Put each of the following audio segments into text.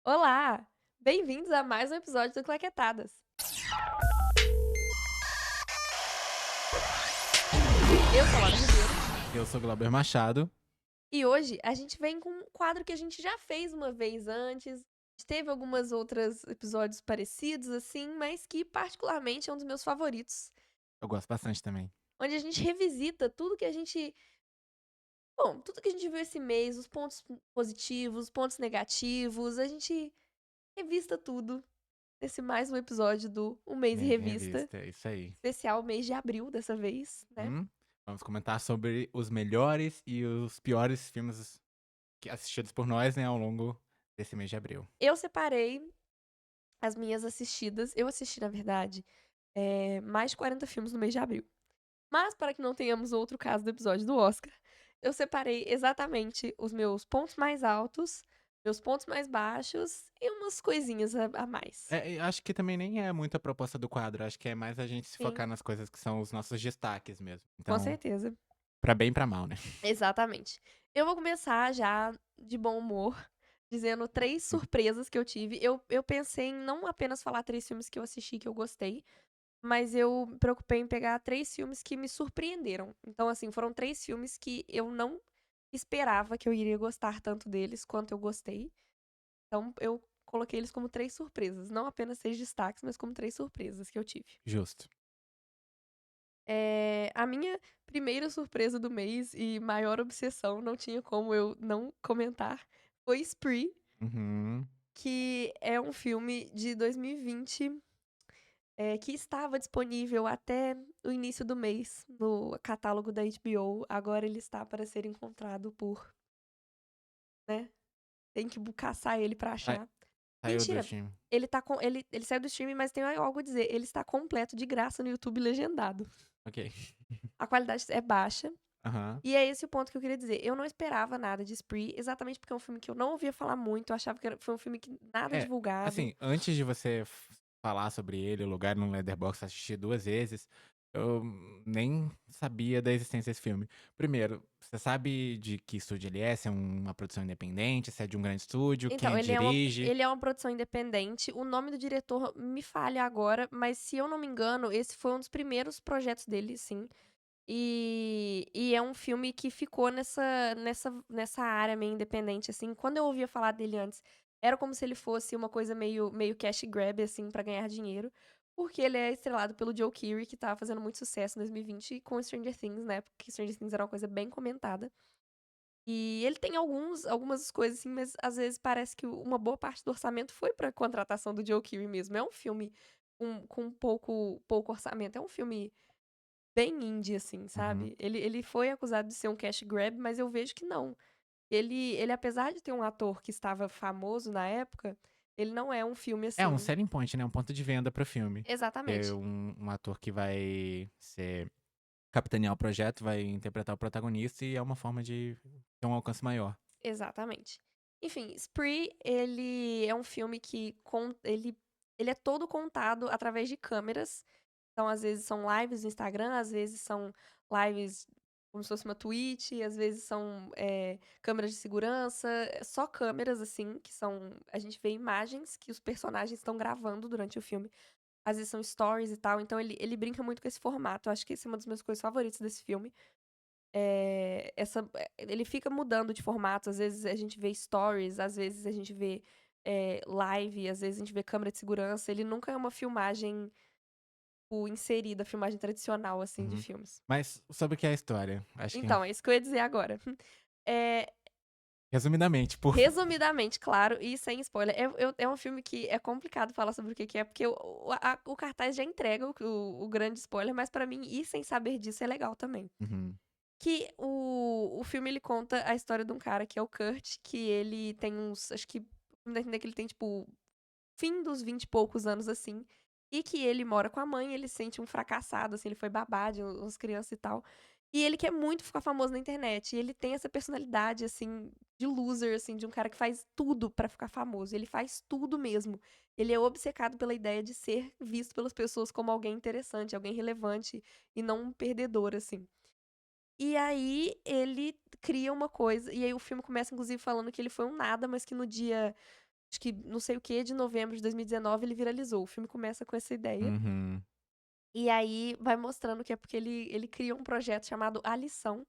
Olá! Bem-vindos a mais um episódio do Claquetadas. Eu sou a Laura Ribeiro Eu sou Glauber Machado. e hoje a gente vem com um quadro que a gente já fez uma vez antes. A gente teve algumas outros episódios parecidos, assim, mas que particularmente é um dos meus favoritos. Eu gosto bastante também. Onde a gente revisita tudo que a gente. Bom, tudo que a gente viu esse mês, os pontos positivos, os pontos negativos. A gente revista tudo nesse mais um episódio do Um Mês em Mês em Revista. revista, é isso aí. Especial mês de abril dessa vez, né? Vamos comentar sobre os melhores e os piores filmes assistidos por nós, né, ao longo desse mês de abril. Eu separei as minhas assistidas. Eu assisti, na verdade, mais de 40 filmes no mês de abril. Mas, para que não tenhamos outro caso do episódio do Oscar, eu separei exatamente os meus pontos mais altos, meus pontos mais baixos e umas coisinhas a mais. E acho que também nem é muito a proposta do quadro, acho que é mais a gente se Sim, focar nas coisas que são os nossos destaques mesmo. com Então, certeza. pra bem e pra mal, né? Exatamente. Eu vou começar já de bom humor, dizendo 3 surpresas que eu tive. Eu pensei em não apenas falar 3 filmes que eu assisti que eu gostei, mas eu me preocupei em pegar 3 filmes que me surpreenderam. Então, assim, foram 3 filmes que eu não esperava que eu iria gostar tanto deles quanto eu gostei. Então, eu coloquei eles como 3 surpresas. Não apenas 6 destaques, mas como 3 surpresas que eu tive. Justo. A minha primeira surpresa do mês e maior obsessão, não tinha como eu não comentar, foi Spree, Uhum. que é um filme de 2020, que estava disponível até o início do mês no catálogo da HBO. Agora ele está para ser encontrado por, né? Tem que caçar ele pra Sai- achar. Saiu do Mentira! time. Ele saiu do streaming, mas tem algo a dizer. Ele está completo de graça no YouTube legendado. Ok. A qualidade é baixa. Aham. E é esse o ponto que eu queria dizer. Eu não esperava nada de Spree, exatamente porque é um filme que eu não ouvia falar muito. Eu achava que foi um filme que nada É, divulgado. assim, antes de você falar sobre ele, o lugar no Letterboxd, assisti 2 vezes, eu nem sabia da existência desse filme. Primeiro, você sabe de que estúdio ele é? Se é uma produção independente, se é de um grande estúdio, Então, quem dirige? ele é uma produção independente. O nome do diretor me falha agora, mas se eu não me engano, esse foi um dos primeiros projetos dele, sim. E é um filme que ficou nessa área meio independente, assim. Quando eu ouvia falar dele antes, era como se ele fosse uma coisa meio cash grab, assim, pra ganhar dinheiro. Porque ele é estrelado pelo Joe Keery, que tava fazendo muito sucesso em 2020 com Stranger Things, né? Porque Stranger Things era uma coisa bem comentada. E ele tem algumas coisas, assim, mas às vezes parece que uma boa parte do orçamento foi pra contratação do Joe Keery mesmo. É um filme com pouco orçamento. É um filme bem indie, assim, Uhum. sabe. Ele foi acusado de ser um cash grab, mas eu vejo que não. Ele apesar de ter um ator que estava famoso na época, ele não é um filme É um assim. selling point, né, um ponto de venda para o filme. Ter Exatamente, um ator que vai capitanear o projeto, vai interpretar o protagonista e é uma forma de ter um alcance maior. exatamente. Enfim, Spree, ele é um filme que ele é todo contado através de câmeras. Então, às vezes são lives no Instagram, às vezes são lives como se fosse uma Twitch, às vezes são, câmeras de segurança, só câmeras, assim, que são a gente vê imagens que os personagens estão gravando durante o filme. Às vezes são stories e tal, então ele brinca muito com esse formato. Eu acho que essa é uma das minhas coisas favoritas desse filme. Ele fica mudando de formato, às vezes a gente vê stories, às vezes a gente vê, live, às vezes a gente vê câmera de segurança. Ele nunca é uma filmagem inserida, filmagem tradicional, assim, de Uhum. filmes. Mas sobre o que é a história? Acho que Então, é isso que eu ia dizer agora. Eh, resumidamente, por Resumidamente, claro, e sem spoiler, é um filme que é complicado falar sobre o que é, porque o cartaz já entrega o grande spoiler, mas pra mim ir sem saber disso é legal também. Uhum. Que o filme ele conta a história de um cara que é o Kurt, que ele tem uns, acho que me dá a entender que ele tem, tipo, fim dos 20 e poucos anos, assim, e que ele mora com a mãe, ele se sente um fracassado, assim, ele foi babá de umas crianças e tal. E ele quer muito ficar famoso na internet, e ele tem essa personalidade, assim, de loser, assim, de um cara que faz tudo pra ficar famoso, ele faz tudo mesmo. Ele é obcecado pela ideia de ser visto pelas pessoas como alguém interessante, alguém relevante e não um perdedor, assim. E aí ele cria uma coisa, e aí o filme começa inclusive falando que ele foi um nada, mas que no dia acho que não sei o que de novembro de 2019 ele viralizou. O filme começa com essa ideia. Uhum. E aí vai mostrando que é porque ele cria um projeto chamado A Lição.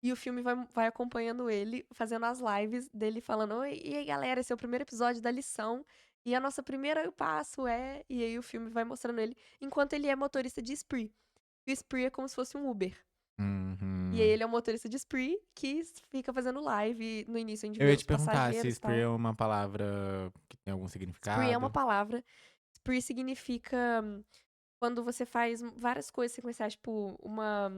E o filme vai acompanhando ele, fazendo as lives dele falando: Oi, e aí galera, esse é o primeiro episódio da lição. E a nossa primeira passo é. E aí o filme vai mostrando ele enquanto ele é motorista de Spree. E o Spree é como se fosse um Uber. E aí Uhum. ele é um motorista de Spree que fica fazendo live. No início a gente Eu vê ia os te perguntar se passageiros e spree tal. é uma palavra que tem algum Spree é uma significado. palavra. Spree significa quando você faz várias coisas sequenciais, tipo, uma.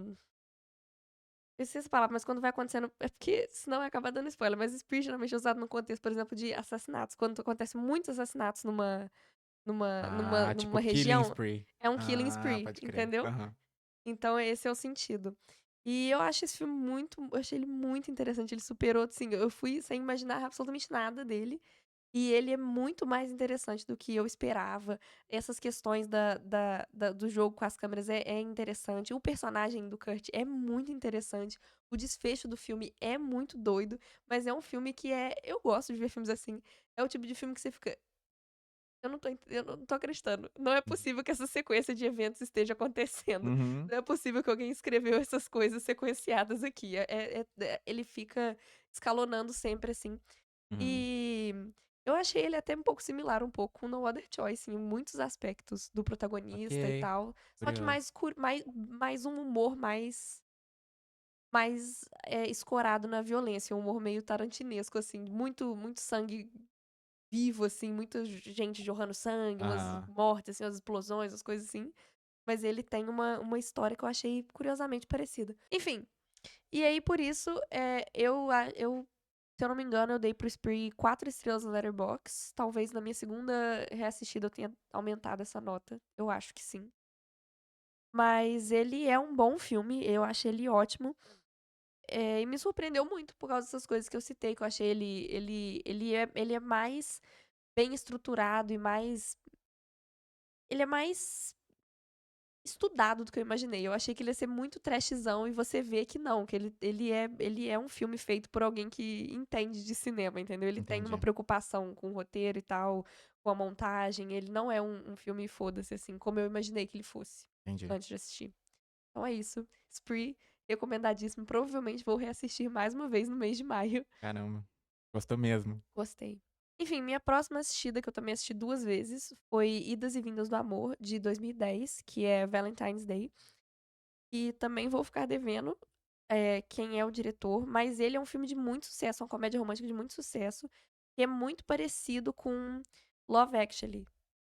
Eu sei essa palavra, mas quando vai acontecendo. É porque senão acaba dando spoiler. Mas spree geralmente é usado no contexto, por exemplo, de assassinatos. Quando acontecem muitos assassinatos Ah, tipo numa killing região, spree. é um killing Ah, spree, pode crer. entendeu? Aham. Então esse é o sentido. E eu acho esse filme muito. Eu achei ele muito interessante. Ele superou, assim. Eu fui sem imaginar absolutamente nada dele. E ele é muito mais interessante do que eu esperava. Essas questões do jogo com as câmeras é interessante. O personagem do Kurt é muito interessante. O desfecho do filme é muito doido. Mas é um filme que é. Eu gosto de ver filmes assim. É o tipo de filme que você fica. Eu não tô acreditando. Não é possível que essa sequência de eventos esteja acontecendo. Uhum. Não é possível que alguém escreveu essas coisas sequenciadas aqui. Ele fica escalonando sempre assim. Uhum. E eu achei ele até um pouco similar um pouco com No Other Choice em muitos aspectos do protagonista e Ok, tal. Só que curioso. mais um humor mais escorado na violência, um humor meio tarantinesco, assim, muito sangue vivo, assim, muita gente jorrando sangue, umas Aham. mortes, assim, umas explosões, umas coisas assim. Mas ele tem uma história que eu achei curiosamente parecida. Enfim, e aí, por isso, se eu não me engano, eu dei pro Spree 4 estrelas no Letterboxd. Talvez na minha segunda reassistida eu tenha aumentado essa nota. Eu acho que sim. Mas ele é um bom filme, eu achei ele ótimo. E me surpreendeu muito por causa dessas coisas que eu citei, que eu achei ele é mais bem estruturado e mais. Ele é mais estudado do que eu imaginei. Eu achei que ele ia ser muito trashzão e você vê que não, que ele é um filme feito por alguém que entende de cinema, entendeu? Ele tem uma Entendi, preocupação com o roteiro e tal, com a montagem. Ele não é um filme foda-se, assim, como eu imaginei que ele fosse entendi. antes de assistir. Então é isso. Spree, recomendadíssimo. Provavelmente vou reassistir mais uma vez no mês de maio. Caramba. Gostou mesmo. Gostei. Enfim, minha próxima assistida, que eu também assisti duas vezes, foi Idas e Vindas do Amor, de 2010, que é Valentine's Day. E também vou ficar devendo quem é o diretor, mas ele é um filme de muito sucesso, uma comédia romântica de muito sucesso, que é muito parecido com Love Actually,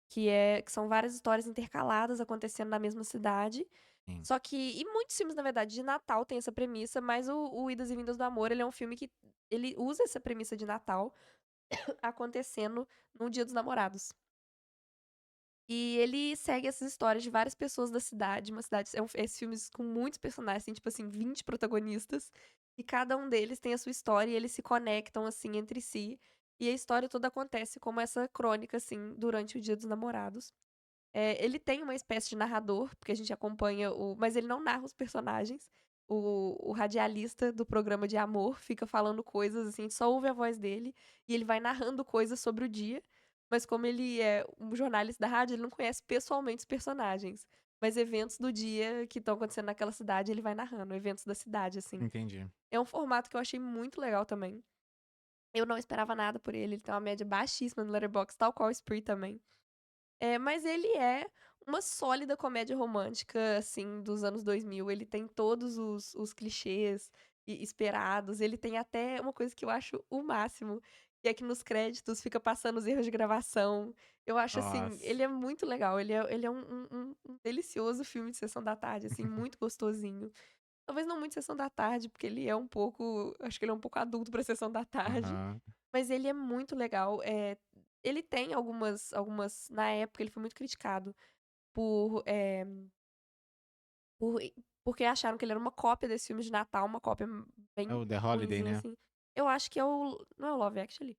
que são várias histórias intercaladas acontecendo na mesma cidade. Sim. Só que, e muitos filmes, na verdade, de Natal tem essa premissa, mas o Idas e Vindas do Amor, ele é um filme que ele usa essa premissa de Natal acontecendo no Dia dos Namorados. E ele segue essas histórias de várias pessoas da cidade, uma cidade, esses filmes com muitos personagens, tem tipo assim, 20 protagonistas, e cada um deles tem a sua história e eles se conectam assim entre si, e a história toda acontece como essa crônica assim durante o Dia dos Namorados. Ele tem uma espécie de narrador, porque a gente acompanha mas ele não narra os personagens. O radialista do programa de amor fica falando coisas assim, a gente só ouve a voz dele e ele vai narrando coisas sobre o dia. Mas como ele é um jornalista da rádio, ele não conhece pessoalmente os personagens. Mas eventos do dia que estão acontecendo naquela cidade, ele vai narrando, eventos da cidade, assim. Entendi. É um formato que eu achei muito legal também. Eu não esperava nada por ele, ele tem uma média baixíssima no Letterboxd, tal qual o Spree também. Mas ele é uma sólida comédia romântica, assim, dos anos 2000. Ele tem todos os clichês esperados. Ele tem até uma coisa que eu acho o máximo, que é que nos créditos fica passando os erros de gravação. Eu acho, assim, Nossa. ele é muito legal. Ele é um delicioso filme de sessão da tarde, assim, muito gostosinho. Talvez não muito sessão da tarde, porque ele é um pouco. Acho que ele é um pouco adulto pra sessão da tarde. Aham. Mas ele é muito legal. Ele tem algumas. Na época, ele foi muito criticado por, por, porque acharam que ele era uma cópia desse filme de Natal, uma cópia É bem o The Holiday, ruinzinha, né? assim. Eu acho que é o. Não é o Love Actually.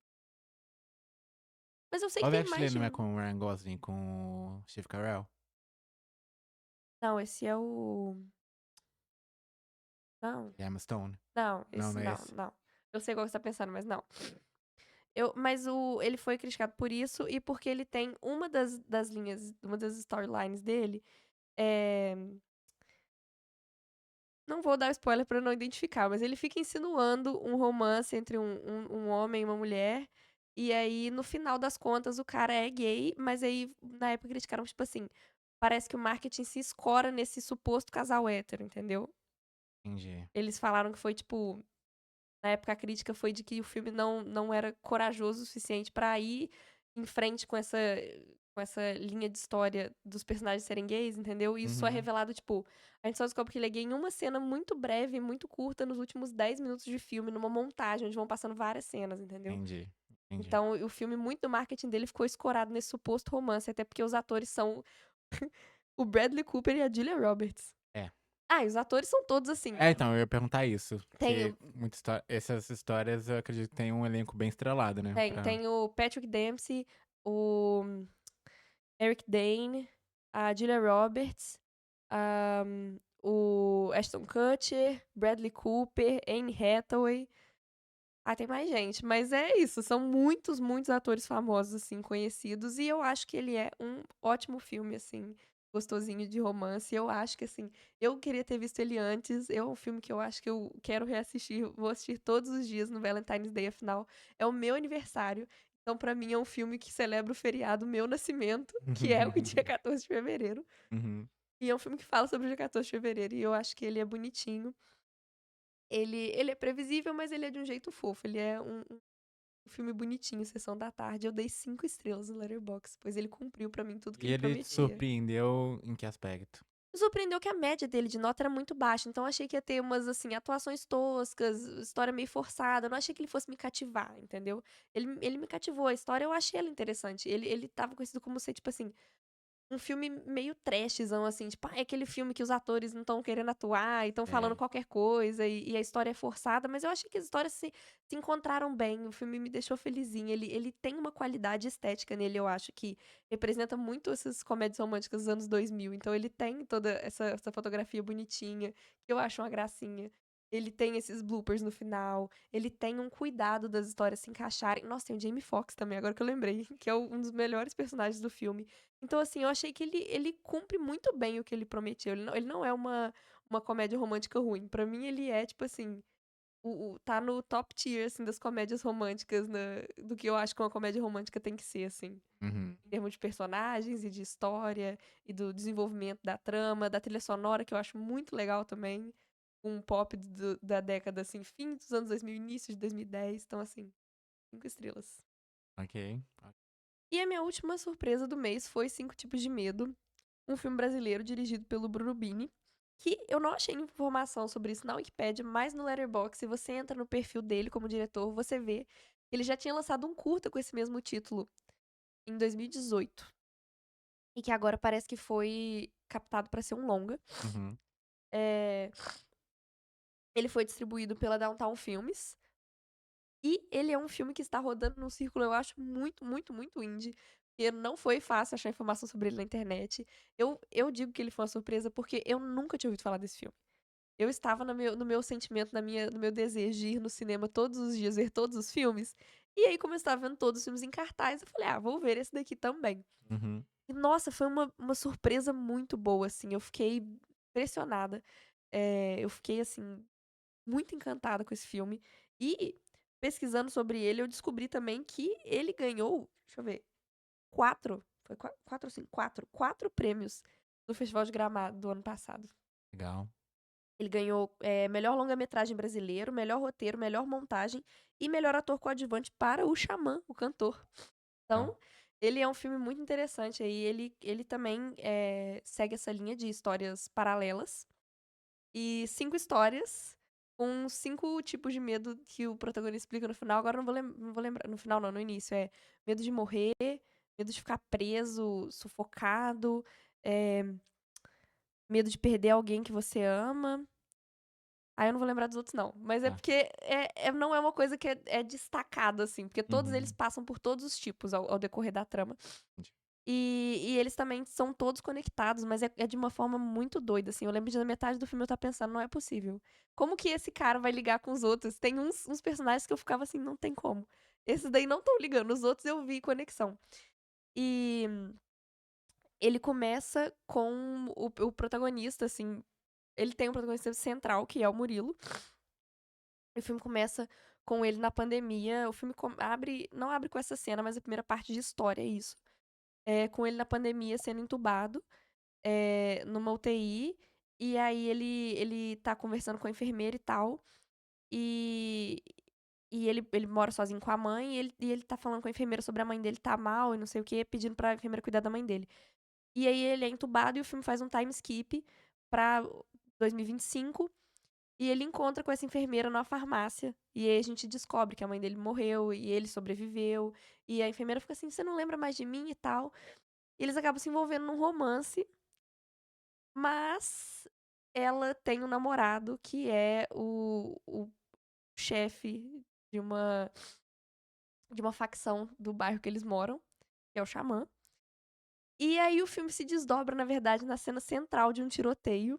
Mas eu sei que Love tem Actually mais de não é um. com o Ryan Gosling, com o Steve Carell? Não, esse é o. Não, E Emma Stone? não, Não, esse não é não, esse. não. Eu sei qual que você tá pensando, mas não. Ele foi criticado por isso e porque ele tem uma das linhas, uma das storylines dele, eh, não vou dar spoiler pra não identificar, mas ele fica insinuando um romance entre um homem e uma mulher, e aí no final das contas o cara é gay, mas aí na época criticaram, tipo assim, parece que o marketing se escora nesse suposto casal hétero, entendeu. Entendi. Eles falaram que foi tipo na época a crítica foi de que o filme não era corajoso o suficiente pra ir em frente com essa linha de história dos personagens serem gays, entendeu. E isso só é Uhum. revelado, tipo, a gente só descobre que ele é gay em uma cena muito breve, muito curta, nos últimos 10 minutos de filme, numa montagem onde vão passando várias cenas, entendeu. Entendi, entendi. Então o filme, muito do marketing dele ficou escorado nesse suposto romance, até porque os atores são o Bradley Cooper e a Julia Roberts. É. Ah, e os atores são todos assim, É, então, eu ia perguntar isso, tem porque essas histórias eu acredito que tem um elenco bem estrelado, né, tem pra tem o Patrick Dempsey, o Eric Dane, a Julia Roberts, o Ashton Kutcher, Bradley Cooper, Anne Hathaway. Ah, tem mais gente, mas é isso, são muitos, muitos atores famosos, assim, conhecidos, e eu acho que ele é um ótimo filme, assim, gostosinho de romance. Eu acho que, assim, eu queria ter visto ele antes, é um filme que eu acho que eu quero reassistir, vou assistir todos os dias no Valentine's Day, afinal, é o meu aniversário, então pra mim é um filme que celebra o feriado meu nascimento, que é o dia 14 de fevereiro, Uhum. e é um filme que fala sobre o dia 14 de fevereiro, e eu acho que ele é bonitinho. Ele é previsível, mas ele é de um jeito fofo, ele é um filme bonitinho, Sessão da Tarde. Eu dei 5 estrelas no Letterboxd, pois ele cumpriu pra mim tudo que E ele ele te prometia. surpreendeu em que aspecto? Me surpreendeu que a média dele de nota era muito baixa, então eu achei que ia ter umas, assim, atuações toscas, história meio forçada, eu não achei que ele fosse me cativar, entendeu. Ele me cativou, a história eu achei ela interessante. Ele estava conhecido como ser, tipo assim, um filme meio trashzão, assim, tipo, é aquele filme que os atores não estão querendo atuar e estão falando Sei. qualquer coisa e a história é forçada, mas eu achei que as histórias se encontraram bem, o filme me deixou felizinha, ele tem uma qualidade estética nele, eu acho, que representa muito essas comédias românticas dos anos 2000, então ele tem toda essa fotografia bonitinha, que eu acho uma gracinha. Ele tem esses bloopers no final, ele tem um cuidado das histórias se encaixarem. Nossa, tem o Jamie Foxx também, agora que eu lembrei, que é um dos melhores personagens do filme. Então, assim, eu achei que ele cumpre muito bem o que ele prometeu. Ele não é uma comédia romântica ruim. Pra mim, ele é, tipo assim, tá no top tier, assim, das comédias românticas, do que eu acho que uma comédia romântica tem que ser, assim. Uhum. Em termos de personagens e de história e do desenvolvimento da trama, da trilha sonora, que eu acho muito legal também. Um pop da década, assim, fim dos anos 2000, início de 2010. Então, assim, 5 estrelas. Ok. E a minha última surpresa do mês foi Cinco Tipos de Medo, um filme brasileiro dirigido pelo Bruno Bini, que eu não achei informação sobre isso na Wikipédia, mas no Letterboxd, se você entra no perfil dele como diretor, você vê que ele já tinha lançado um curta com esse mesmo título em 2018 e que agora parece que foi captado para ser um longa. Uhum. É, ele foi distribuído pela Downtown Filmes e ele é um filme que está rodando num círculo, eu acho, muito, muito, muito indie. Porque não foi fácil achar informação sobre ele na internet. Eu digo que ele foi uma surpresa porque eu nunca tinha ouvido falar desse filme. Eu estava no meu sentimento, no meu desejo de ir no cinema todos os dias, ver todos os filmes. E aí, como eu estava vendo todos os filmes em cartaz, eu falei, ah, vou ver esse daqui também. Uhum. E nossa, foi uma surpresa muito boa, assim. Eu fiquei impressionada. Eu fiquei, assim, muito encantada com esse filme. E pesquisando sobre ele, eu descobri também que ele ganhou, deixa eu ver, 4, foi 4 ou 5? 4 prêmios no Festival de Gramado do ano passado. Legal. Ele ganhou, melhor longa-metragem brasileiro, melhor roteiro, melhor montagem e melhor ator coadjuvante para o Xamã, o cantor. Legal. Então, ele é um filme muito interessante aí, ele também, segue essa linha de histórias paralelas. E 5 histórias com 5 tipos de medo que o protagonista explica no final. Agora eu não vou lembrar. No final não, no início. É medo de morrer, medo de ficar preso, sufocado, eh, medo de perder alguém que você ama. Aí eu não vou lembrar dos outros não. Mas é Tá. porque não é uma coisa que é destacada, assim. Porque todos eles Uhum. passam por todos os tipos ao decorrer da trama. Entendi. E eles também são todos conectados, mas é de uma forma muito doida, assim. Eu lembro de na metade do filme eu estar pensando, não é possível. Como que esse cara vai ligar com os outros? Tem uns personagens que eu ficava assim, não tem como. Esses daí não estão ligando, os outros eu vi conexão. E ele começa com o protagonista, assim, ele tem um protagonista central, que é o Murilo. E o filme começa com ele na pandemia. O filme abre, não abre com essa cena, mas a primeira parte de história é isso. É com ele na pandemia sendo entubado, numa UTI. E aí ele tá conversando com a enfermeira e tal. E, e ele mora sozinho com a mãe. E ele tá falando com a enfermeira sobre a mãe dele tá mal e não sei o quê, pedindo pra enfermeira cuidar da mãe dele. E aí ele é entubado e o filme faz um time skip pra 2025. E ele encontra com essa enfermeira numa farmácia. E aí a gente descobre que a mãe dele morreu e ele sobreviveu. E a enfermeira fica assim: você não lembra mais de mim e tal. E eles acabam se envolvendo num romance, mas ela tem um namorado que é o chefe de uma, de uma facção do bairro que eles moram, que é o Xamã. E aí o filme se desdobra, na verdade, na cena central de um tiroteio.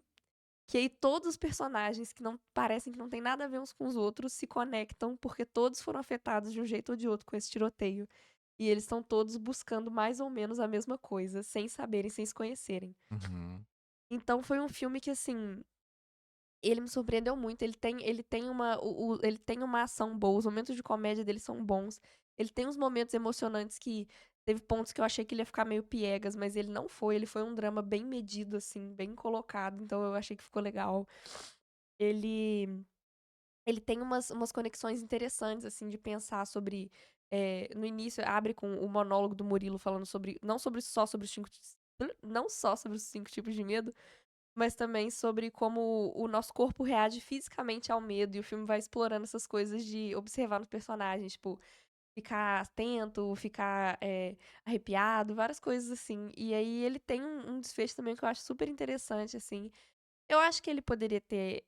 Que aí todos os personagens que não parecem que não tem nada a ver uns com os outros se conectam porque todos foram afetados de um jeito ou de outro com esse tiroteio. E eles estão todos buscando mais ou menos a mesma coisa, sem saberem, sem se conhecerem. Uhum. Então foi um filme que, assim, ele me surpreendeu muito. Ele tem uma ação boa, os momentos de comédia dele são bons. Ele tem uns momentos emocionantes que teve pontos que eu achei que ele ia ficar meio piegas, mas ele não foi. Ele foi um drama bem medido, assim, bem colocado. Então eu achei que ficou legal. Ele ele tem umas conexões interessantes, assim, de pensar sobre. No início, abre com o monólogo do Murilo falando sobre. Não só sobre os cinco. Não só sobre os 5 tipos de medo, mas também sobre como o nosso corpo reage fisicamente ao medo. E o filme vai explorando essas coisas de observar nos personagens, tipo, ficar atento, ficar arrepiado, várias coisas assim. E aí ele tem um desfecho também que eu acho super interessante, assim. Eu acho que ele poderia ter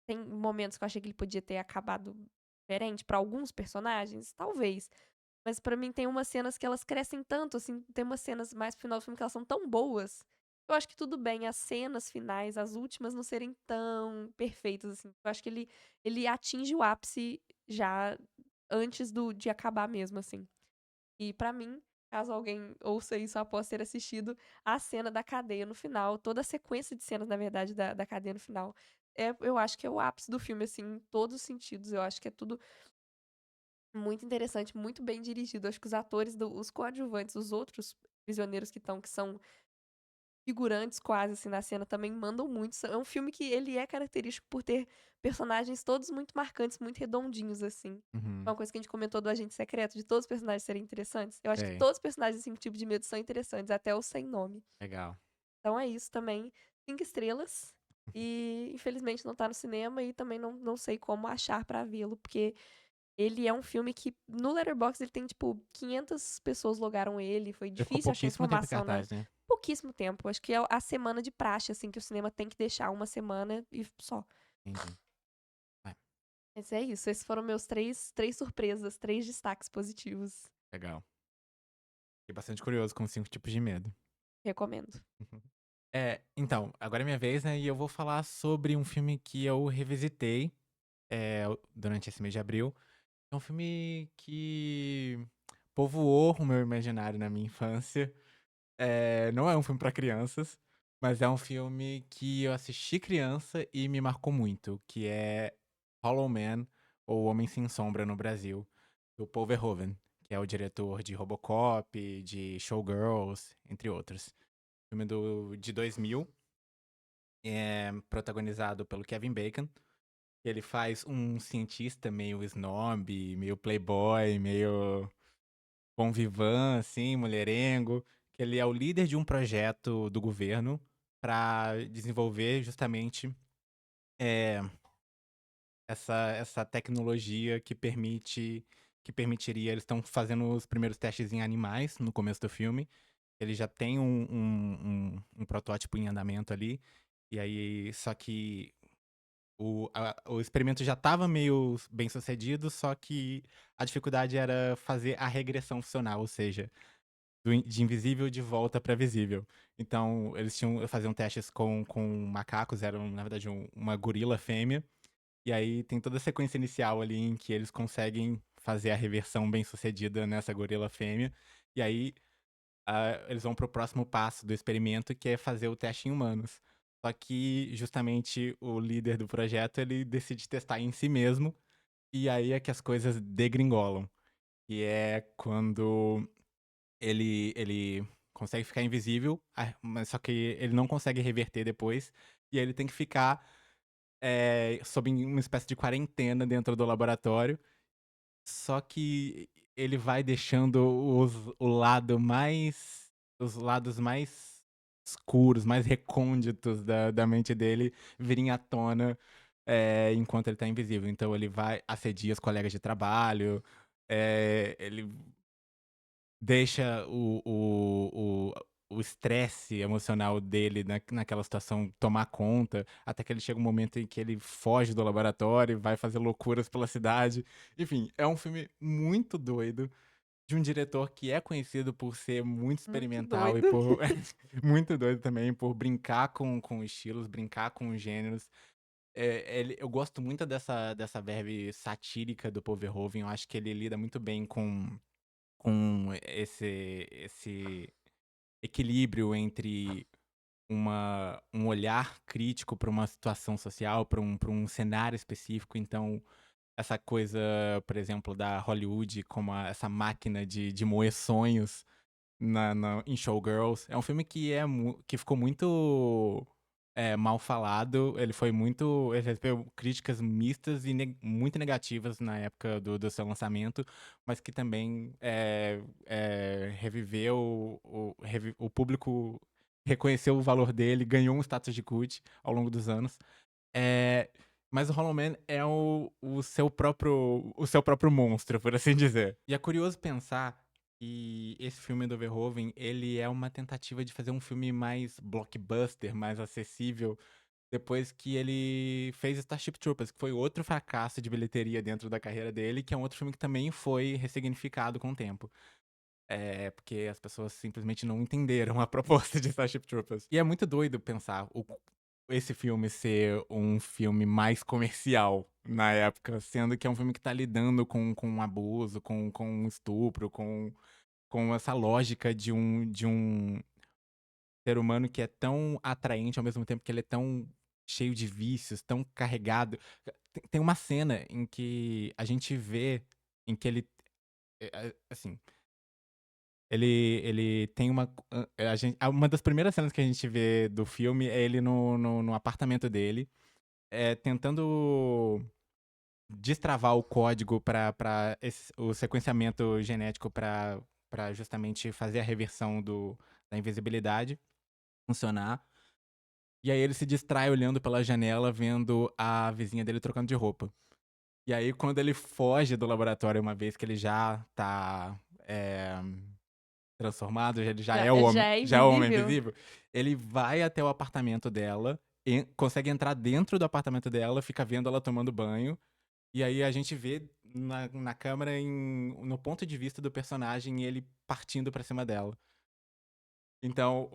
tem momentos que eu achei que ele podia ter acabado diferente pra alguns personagens, talvez. Mas pra mim tem umas cenas que elas crescem tanto, assim, tem umas cenas mais pro final do filme que elas são tão boas. Eu acho que tudo bem as cenas finais, as últimas, não serem tão perfeitas, assim. Eu acho que ele atinge o ápice já antes de acabar mesmo, assim. E pra mim, caso alguém ouça isso após ter assistido, a cena da cadeia no final, toda a sequência de cenas, na verdade, da cadeia no final, eu acho que é o ápice do filme, assim, em todos os sentidos. Eu acho que é tudo muito interessante, muito bem dirigido. Acho que os atores, os coadjuvantes, os outros prisioneiros que estão, que são figurantes quase, assim, na cena, também mandam muito. É um filme que ele é característico por ter personagens todos muito marcantes, muito redondinhos, assim. Uhum. Uma coisa que a gente comentou do Agente Secreto, de todos os personagens serem interessantes. Eu acho que Sei. todos os personagens de 5 tipos de medo são interessantes, até o sem nome. Legal. Então é isso também. 5 estrelas. E infelizmente não tá no cinema e também não sei como achar pra vê-lo, porque ele é um filme que no Letterboxd ele tem tipo 500 pessoas logaram ele, foi Ele ficou difícil achar pouquíssimo tempo em informação na cartaz, né? pouquíssimo tempo. Acho que é a semana de praxe assim que o cinema tem que deixar uma semana e só. Entendi. É, Mas é isso, esses foram meus três surpresas, 3 destaques positivos. legal. Fiquei bastante curioso com os 5 tipos de medo. Recomendo. Então, agora é minha vez, né, e eu vou falar sobre um filme que eu revisitei, durante esse mês de abril. É um filme que povoou o meu imaginário na minha infância. Não é um filme pra crianças, mas é um filme que eu assisti criança e me marcou muito, que é Hollow Man, ou Homem Sem Sombra no Brasil, do Paul Verhoeven, que é o diretor de Robocop, de Showgirls, entre outros. Filme de 2000, protagonizado pelo Kevin Bacon. Ele faz um cientista meio snob, meio playboy, meio bom vivant, assim, mulherengo, que ele é o líder de um projeto do governo para desenvolver justamente eh, essa tecnologia que permitiria. Eles estão fazendo os primeiros testes em animais no começo do filme. Ele já tem um protótipo em andamento ali. E aí, só que o experimento já estava meio bem sucedido, só que a dificuldade era fazer a regressão funcional, ou seja, de invisível de volta para visível. Então, eles faziam testes com macacos, eram, na verdade, uma gorila fêmea, E aí tem toda a sequência inicial ali em que eles conseguem fazer a reversão bem-sucedida nessa gorila fêmea, e aí, eles vão para o próximo passo do experimento, que é fazer o teste em humanos. Só que justamente o líder do projeto, ele decide testar em si mesmo, e aí é que as coisas degringolam, que é quando ele consegue ficar invisível, mas só que ele não consegue reverter depois, e aí ele tem que ficar, sob uma espécie de quarentena dentro do laboratório, só que ele vai deixando os lados mais escuros, mais recônditos da mente dele virem à tona, enquanto ele tá invisível. Então ele vai assedia os colegas de trabalho, ele deixa o estresse emocional dele naquela situação tomar conta, até que ele chega um momento em que ele foge do laboratório e vai fazer loucuras pela cidade. Enfim, é um filme muito doido, de um diretor que é conhecido por ser muito Muito experimental e doido. por muito doido também, por brincar com estilos, brincar com os gêneros. Eu gosto muito dessa verve satírica do Paul Verhoeven, eu acho que ele lida muito bem com esse equilíbrio entre um olhar crítico para uma situação social, para um cenário específico. Então, essa coisa, por exemplo, da Hollywood como essa máquina de moer sonhos em Showgirls. É um filme que ficou muito mal falado. Ele recebeu críticas mistas e muito negativas na época do seu lançamento, mas que também reviveu, o público reconheceu o valor dele, ganhou um status de cult ao longo dos anos. É, mas o Hollow Man é o seu próprio monstro, por assim dizer. E é curioso pensar que esse filme do Verhoeven, ele é uma tentativa de fazer um filme mais blockbuster, mais acessível, depois que ele fez Starship Troopers, que foi outro fracasso de bilheteria dentro da carreira dele, que é um outro filme que também foi ressignificado com o tempo. Porque as pessoas simplesmente não entenderam a proposta de Starship Troopers. E é muito doido pensar esse filme ser um filme mais comercial na época, sendo que é um filme que tá lidando com abuso, com estupro, com essa lógica de um ser humano que é tão atraente ao mesmo tempo que ele é tão cheio de vícios, tão carregado. Tem uma cena em que a gente vê em que ele, assim, ele tem uma das primeiras cenas que a gente vê do filme é ele no apartamento dele, tentando destravar o código para o sequenciamento genético para justamente fazer a reversão da invisibilidade funcionar. E aí ele se distrai olhando pela janela, vendo a vizinha dele trocando de roupa. E aí quando ele foge do laboratório, uma vez que ele já tá, transformado, ele Já é já é o homem invisível? invisível, ele vai até o apartamento dela, consegue entrar dentro do apartamento dela, fica vendo ela tomando banho, e aí a gente vê na câmera no ponto de vista do personagem ele partindo pra cima dela. Então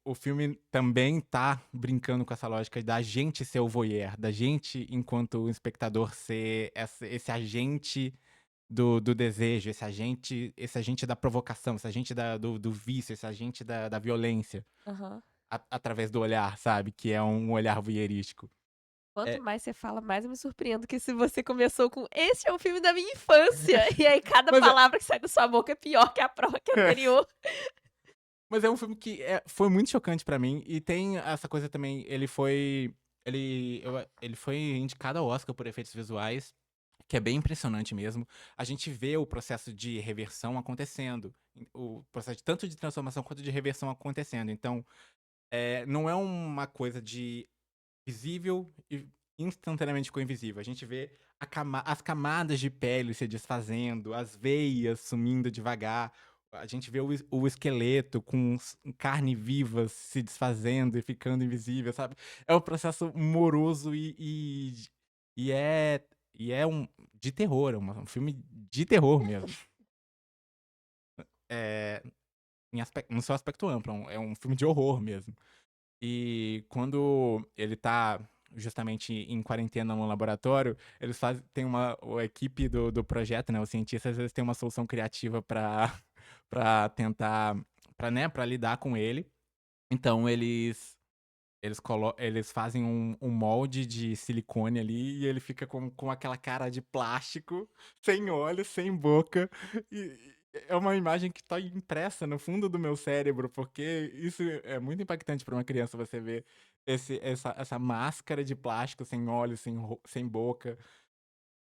o filme também tá brincando com essa lógica da gente ser o voyeur, da gente, enquanto espectador, ser esse agente do desejo, esse agente da provocação, esse agente do vício, esse agente da violência, Aham. através do olhar, sabe, que é um olhar voyeurístico. Quanto É, mais você fala, mais eu me surpreendo que se você começou com: "Esse é o filme da minha infância", e aí cada mas é palavra que sai da sua boca é pior que a que a anterior. mas é um filme que foi muito chocante pra mim, e tem essa coisa também, ele foi indicado ao Oscar por efeitos visuais, que é bem impressionante mesmo. A gente vê o processo de reversão acontecendo, o processo tanto de transformação quanto de reversão acontecendo. Então, não é uma coisa de visível e instantaneamente ficou invisível. A gente vê as camadas de pele se desfazendo, as veias sumindo devagar. A gente vê o esqueleto com carne viva se desfazendo e ficando invisível, sabe? É um processo moroso e é de terror, é um filme de terror mesmo. É, no seu aspecto amplo, é um filme de horror mesmo. E quando ele tá justamente em quarentena no laboratório, eles tem a equipe do projeto, né, os cientistas, eles têm uma solução criativa para pra tentar pra lidar com ele. Então eles fazem um molde de silicone ali e ele fica com aquela cara de plástico, sem olhos, sem boca, e é uma imagem que tá impressa no fundo do meu cérebro, porque isso é muito impactante para uma criança, você ver essa máscara de plástico sem olhos, sem boca,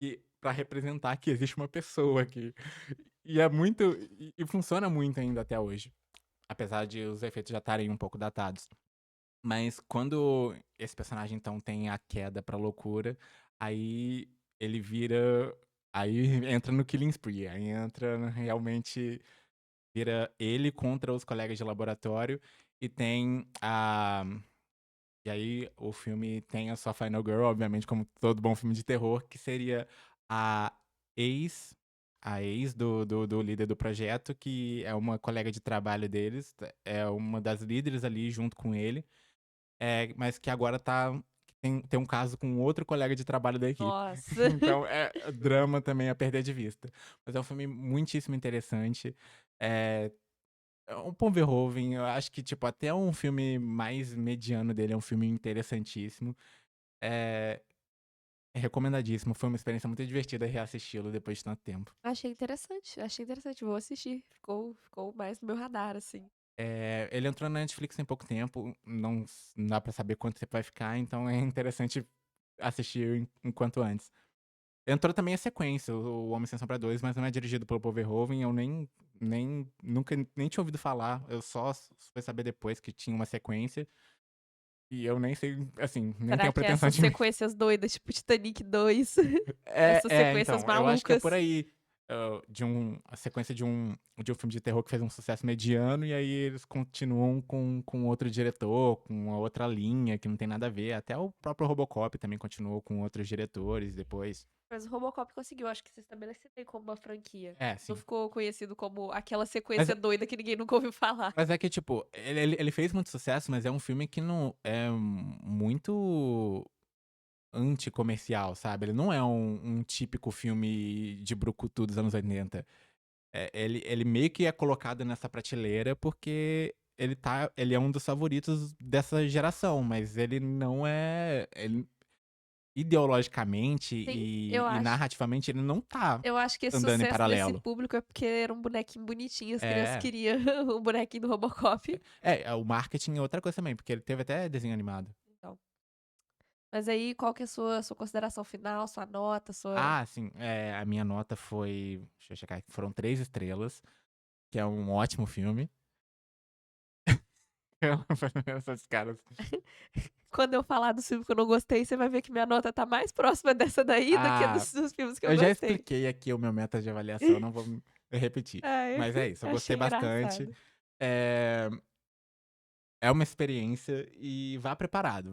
e pra representar que existe uma pessoa aqui. E é muito e funciona muito ainda até hoje, apesar de os efeitos já estarem um pouco datados. Mas quando esse personagem, então, tem a queda pra loucura, aí ele vira aí entra no killing spree, aí realmente vira ele contra os colegas de laboratório e tem a e aí o filme tem a sua final girl, obviamente, como todo bom filme de terror, que seria a ex a ex do líder do projeto, que é uma colega de trabalho deles, é uma das líderes ali junto com ele. Mas que agora tem um caso com outro colega de trabalho da equipe. Nossa. Então é drama também a perder de vista. Mas é um filme muitíssimo interessante. Eh, é um Paul Verhoeven, eu acho que, tipo, até um filme mais mediano dele é um filme interessantíssimo. É recomendadíssimo, foi uma experiência muito divertida reassisti-lo depois de tanto tempo. Achei interessante, vou assistir. Ficou mais no meu radar, assim. Ele entrou na Netflix tem pouco tempo, não dá pra saber quanto tempo vai ficar, então é interessante assistir enquanto antes. Entrou também a sequência, o Homem Sem Sombra 2, mas não é dirigido pelo Paul Verhoeven, eu nunca nem tinha ouvido falar, eu só fui saber depois que tinha uma sequência, e eu nem sei, assim, nem Será tenho que é pretensão essas de sequências doidas, tipo Titanic 2? Essas sequências então, eu acho que é por malucas? aí, a sequência de um filme de terror que fez um sucesso mediano, e aí eles continuam com outro diretor, com uma outra linha que não tem nada a ver, até o próprio Robocop também continuou com outros diretores depois. Mas o Robocop conseguiu, acho que se estabelecer bem como uma franquia. É, Não sim. ficou conhecido como aquela Mas sequência doida que ninguém nunca ouviu falar. Mas é que, tipo, ele fez muito sucesso, mas é um filme que não é muito anticomercial, sabe. Ele não é um típico filme de brucutu dos anos 80. Ele meio que é colocado nessa prateleira, porque ele é um dos favoritos dessa geração, mas ele não é ideologicamente Sim, e narrativamente, ele não tá eu acho que esse andando em sucesso desse paralelo. público é porque era um bonequinho bonitinho, as crianças É. queriam o bonequinho do Robocop. O marketing é outra coisa também, porque ele teve até desenho animado. Então, mas aí, qual que é a sua consideração final, sua nota, sua... Ah, sim. A minha nota foi, deixa eu checar aqui, foram 3 estrelas, que é um ótimo filme. Essas caras. Quando eu falar do filme que eu não gostei, você vai ver que minha nota tá mais próxima dessa daí do que Ah, dos filmes que eu eu já gostei. expliquei aqui o meu método de avaliação, não vou me repetir. Ai, Mas é isso, eu gostei achei bastante. engraçado. Eh, é uma experiência e vá preparado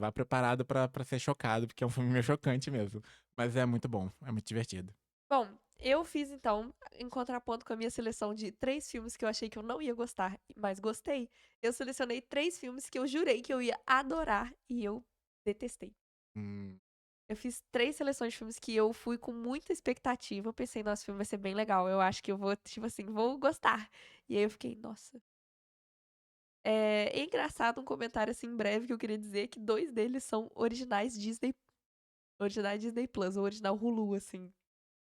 pra ser chocado, porque é um filme meio chocante mesmo. Mas é muito bom, é muito divertido. Bom, eu fiz então, em contraponto com a minha seleção de 3 filmes que eu achei que eu não ia gostar, mas gostei, eu selecionei 3 filmes que eu jurei que eu ia adorar e eu detestei. Hum, Eu fiz 3 seleções de filmes que eu fui com muita expectativa, eu pensei: "Nossa, o filme vai ser bem legal, eu acho que eu vou, tipo assim, vou gostar". E aí eu fiquei: "Nossa". É engraçado um comentário, assim, breve que eu queria dizer, que 2 deles são originais Disney Plus, ou original Hulu, assim.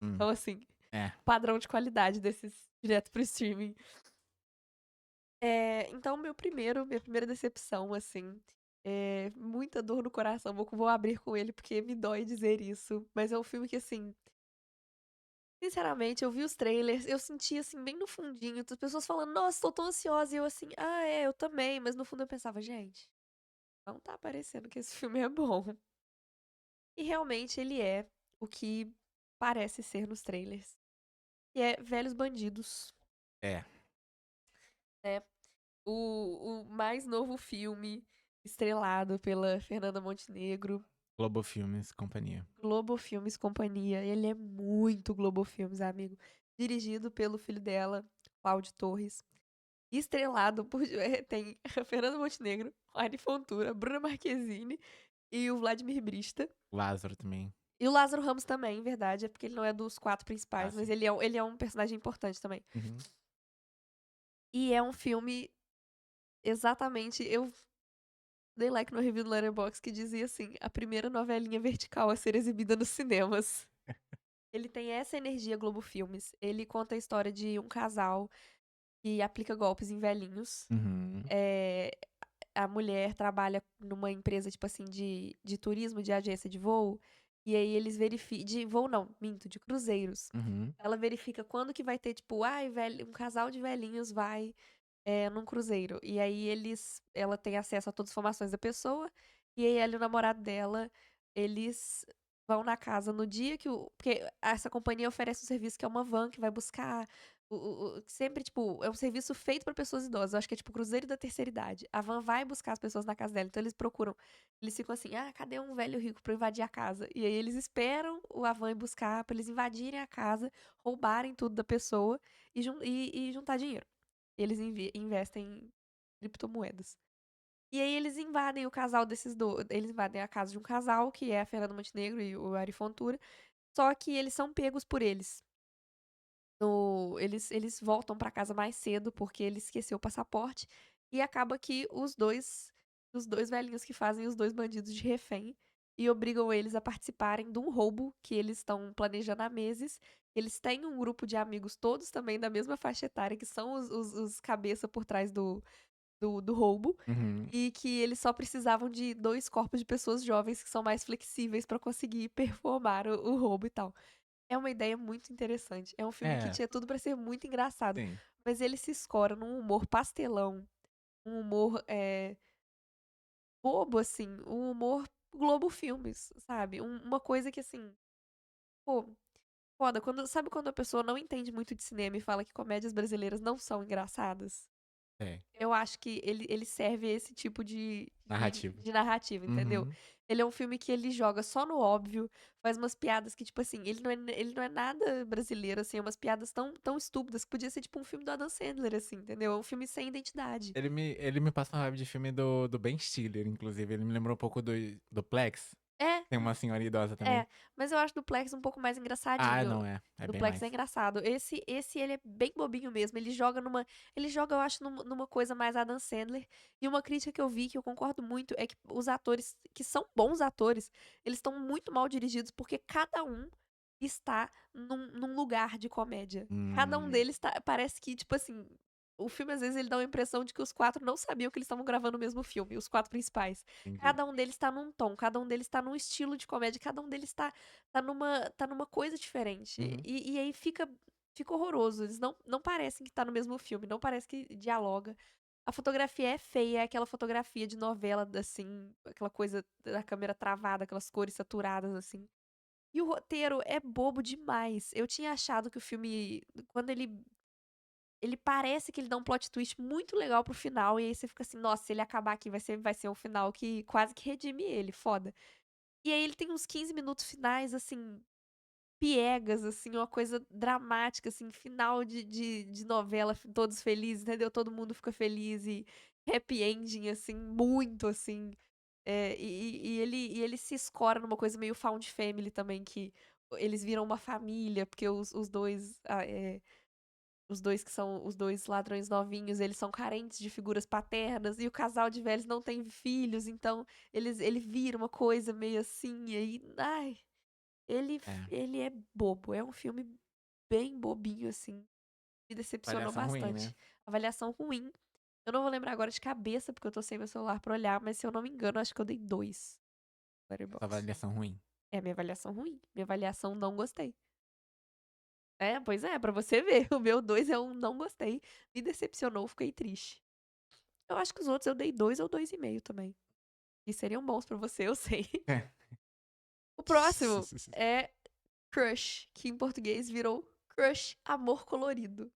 hum. Então, assim, É, padrão de qualidade desses direto para o streaming. Então minha primeira decepção, assim, muita dor no coração, vou abrir com ele porque me dói dizer isso, mas é um filme que, assim, sinceramente, eu vi os trailers, eu senti, assim, bem no fundinho, as pessoas falando: "Nossa, tô tão ansiosa", e eu assim: "Ah, é, eu também", mas no fundo eu pensava: "Gente, não tá parecendo que esse filme é bom". E realmente ele é o que parece ser nos trailers, que é Velhos Bandidos, é. né. O mais novo filme estrelado pela Fernanda Montenegro, Globo Filmes Companhia. Globo Filmes Companhia. Ele é muito Globo Filmes, amigo. Dirigido pelo filho dela, Cláudio Torres. Estrelado por tem a Fernanda Montenegro, Ari Fontoura, Bruna Marquezine e o Vladimir Brista. Lázaro também. E o Lázaro Ramos também, verdade, é porque ele não é dos 4 Ah, principais, mas sim. ele é um personagem importante também. Uhum. E é um filme exatamente eu dei like no review do Letterboxd que dizia assim: "A primeira novelinha vertical a ser exibida nos cinemas". Ele tem essa energia Globo Filmes. Ele conta a história de um casal que aplica golpes em velhinhos. Uhum. Eh, a mulher trabalha numa empresa, tipo assim, de turismo, de agência de voo, e aí eles verificam de voo não, minto, de cruzeiros. Uhum. Ela verifica quando que vai ter, tipo, ai, velho um casal de velhinhos vai, num cruzeiro. E aí ela tem acesso a todas as informações da pessoa, e aí ela e o namorado dela, eles vão na casa no dia que porque essa companhia oferece um serviço que é uma van que vai buscar sempre, tipo, é um serviço feito pra pessoas idosas, eu acho que é tipo cruzeiro da terceira idade. A van vai buscar as pessoas na casa dela, então eles ficam assim: "Ah, cadê um velho rico pra eu invadir a casa?". E aí eles esperam a van ir buscar pra eles invadirem a casa, roubarem tudo da pessoa e juntar dinheiro. Eles investem em criptomoedas. E aí eles invadem o casal eles invadem a casa de um casal, que é a Fernanda Montenegro e o Ari Fontoura, só que eles são pegos por eles. Eles voltam pra casa mais cedo, porque ele esqueceu o passaporte, e acaba que os dois velhinhos que fazem os 2 bandidos de refém, e obrigam eles a participarem de um roubo que eles estão planejando há meses. Eles têm um grupo de amigos todos também da mesma faixa etária, que são os cabeça por trás do roubo, Uhum. e que eles só precisavam de 2 corpos de pessoas jovens que são mais flexíveis pra conseguir performar o roubo e tal. É uma ideia muito interessante. É um filme que É, tinha tudo pra ser muito engraçado, sim. mas ele se escora num humor pastelão, um humor, bobo, assim, um humor Globo Filmes, sabe. Uma coisa que, assim, pô, foda, sabe quando a pessoa não entende muito de cinema e fala que comédias brasileiras não são engraçadas? É. Eu acho que ele serve esse tipo Narrativa. de narrativa, entendeu. Uhum. Ele é um filme que ele joga só no óbvio, faz umas piadas que, tipo assim, ele não é nada brasileiro, assim, é umas piadas tão estúpidas que podia ser tipo um filme do Adam Sandler, assim, entendeu. É um filme sem identidade. Ele me passa uma vibe de filme do Ben Stiller, inclusive. Ele me lembrou um pouco do Plex. É, Tem uma senhora idosa também. é, mas eu acho do Plex um pouco mais Ah, engraçadinho. não é. É Do bem Plex mais. é engraçado. Esse ele é bem bobinho mesmo, ele joga eu acho numa coisa mais Adam Sandler, e uma crítica que eu vi, que eu concordo muito, é que os atores que são bons atores, eles estão muito mal dirigidos, porque cada um está num lugar de comédia. Cada um Hum, deles parece que, tipo assim, o filme às vezes ele dá uma impressão de que os 4 não sabiam que eles estavam gravando o mesmo filme, os 4 principais. entendi. Cada um deles tá num tom, cada um deles tá num estilo de comédia, cada um deles tá numa coisa diferente. Uhum. E aí fica horroroso, eles não parecem que tá no mesmo filme, não parece que dialoga. A fotografia é feia, é aquela fotografia de novela, assim, aquela coisa da câmera travada, aquelas cores saturadas, assim. E o roteiro é bobo demais. Eu tinha achado que o filme, quando ele parece que ele dá um plot twist muito legal pro final, e aí você fica assim: "Nossa, se ele acabar aqui vai ser um final que quase que redime ele, foda". E aí ele tem uns 15 minutos finais, assim, piegas, assim, uma coisa dramática, assim, final de novela, todos felizes, entendeu? Todo mundo fica feliz e happy ending, assim, muito, assim. E ele se escora numa coisa meio found family também, que eles viram uma família, porque os dois que são os 2 ladrões novinhos, eles são carentes de figuras paternas, e o casal de velhos não tem filhos, então ele vira uma coisa meio assim, e aí, ai, É. ele é bobo, é um filme bem bobinho, assim, me decepcionou Avaliação ruim, né? bastante. Avaliação ruim. Eu não vou lembrar agora de cabeça, porque eu tô sem meu celular pra olhar, mas se eu não me engano, acho que eu dei 2 no Letterboxd. Avaliação ruim. É, minha avaliação ruim, minha avaliação não gostei. É, pois é, pra você ver, o meu 2 é um não gostei, me decepcionou, fiquei triste. Eu acho que os outros eu dei 2 ou 2,5 também, e seriam bons pra você, eu sei. É. O próximo é Crush, que em português virou Crush Amor Colorido,